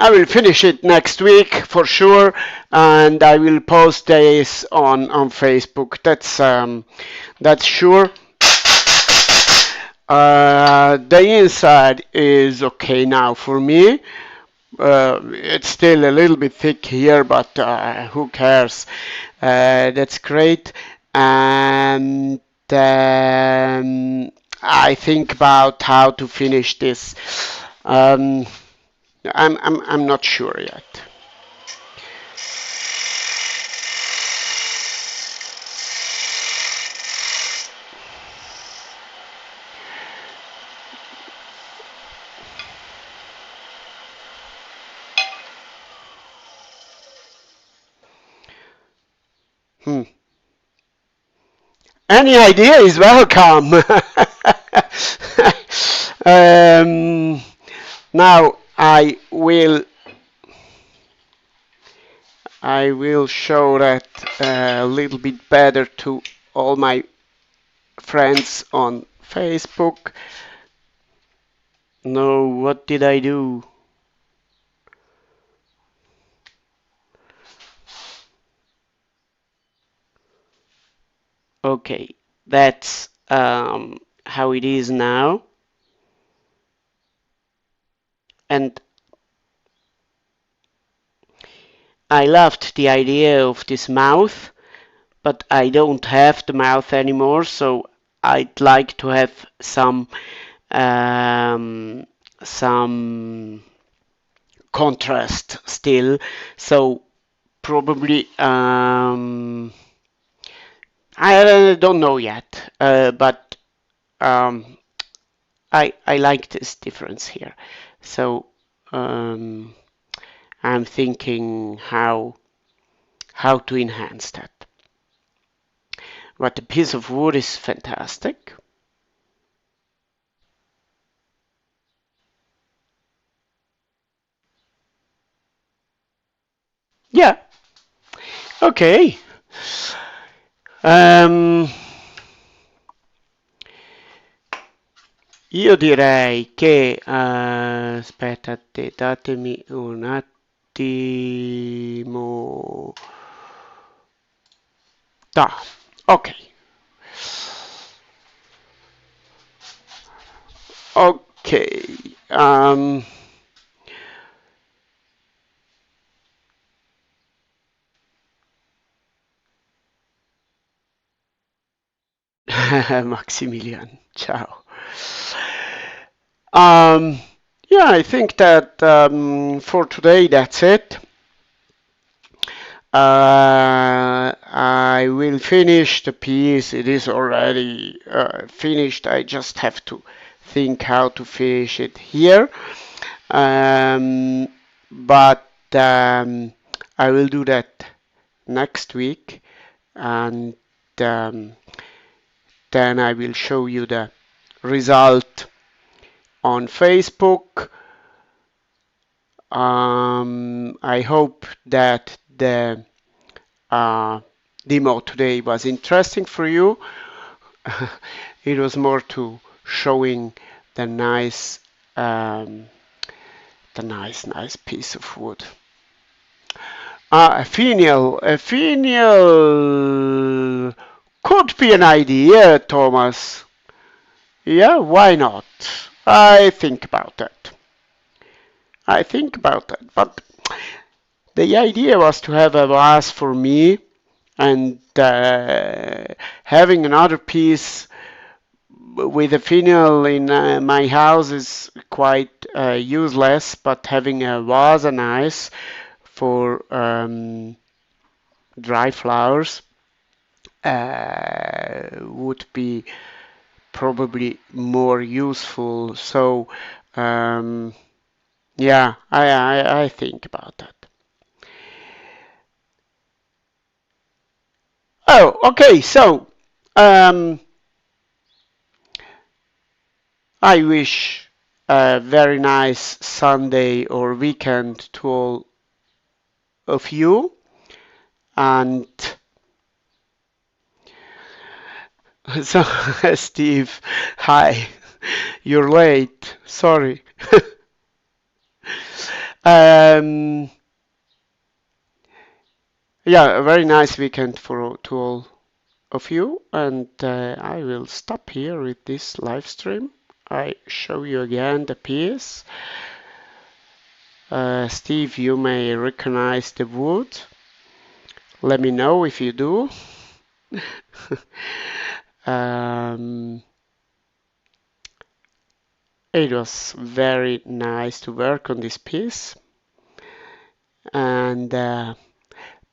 I will finish it next week for sure, and I will post this on Facebook. That's sure. The inside is okay now for me. It's still a little bit thick here, but who cares? That's great. And I think about how to finish this. Um, I'm not sure yet. Hmm. Any idea is welcome. Now I will show that a little bit better to all my friends on Facebook. No, what did I do? Okay, that's how it is now. And I loved the idea of this mouth, but I don't have the mouth anymore, so I'd like to have um, some contrast still. So probably I don't know yet, but um, I like this difference here. So um, I'm thinking how to enhance that. But the piece of wood is fantastic. Yeah, okay. Um, io direi che aspettate, datemi un attimo. Da, ok. Ok. Um, Maximilian, ciao. Um, Yeah, I think that for today that's it. I will finish the piece. It is already finished. I just have to think how to finish it here. Um, but I will do that next week, and um, then I will show you the result on Facebook. I hope that the uh, demo today was interesting for you. It was more to showing the um, nice piece of wood. A finial could be an idea, Thomas. Yeah, why not? I think about that. I think about that. But the idea was to have a vase for me and having another piece with a finial in my house is quite useless, but having a vase nice for dry flowers would be probably more useful. So, um, yeah, I think about that. Oh, okay. So, um, I wish a very nice Sunday or weekend to all of you. And so, Steve, hi. You're late. Sorry. um, yeah, a very nice weekend for to all of you, and I will stop here with this live stream. I show you again the piece. Steve, you may recognize the wood. Let me know if you do. um, it was very nice to work on this piece. And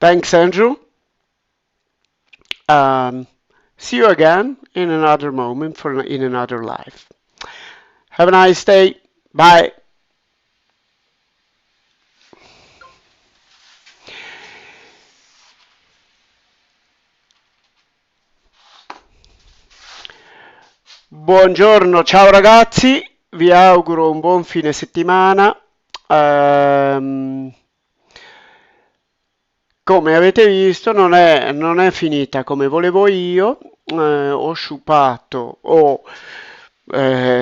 thanks, Andrew. Um, see you again in another moment for in another live. Have a nice day. Bye. Buongiorno, ciao ragazzi, vi auguro un buon fine settimana. Ehm, Come avete visto non è finita come volevo io, ho sciupato,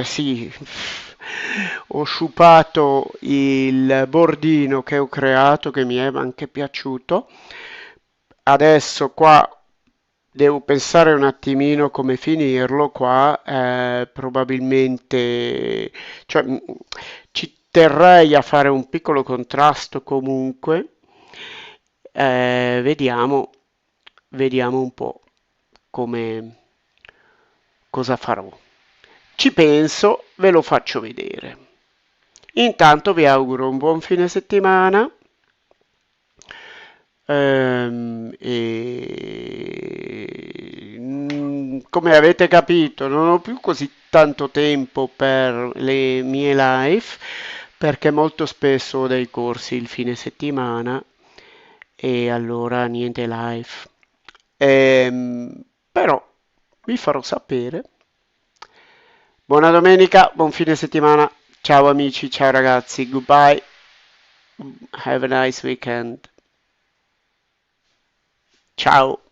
sì, ho sciupato il bordino che ho creato che mi è anche piaciuto. Adesso qua devo pensare un attimino come finirlo qua, probabilmente, cioè, ci terrei a fare un piccolo contrasto comunque. Vediamo, vediamo un po' come cosa farò. Ci penso, ve lo faccio vedere. Intanto vi auguro un buon fine settimana. Come avete capito, non ho più così tanto tempo per le mie live perché molto spesso ho dei corsi il fine settimana e allora niente live. Però vi farò sapere. Buona domenica, buon fine settimana. Ciao amici, ciao ragazzi, goodbye. Have a nice weekend. Ciao.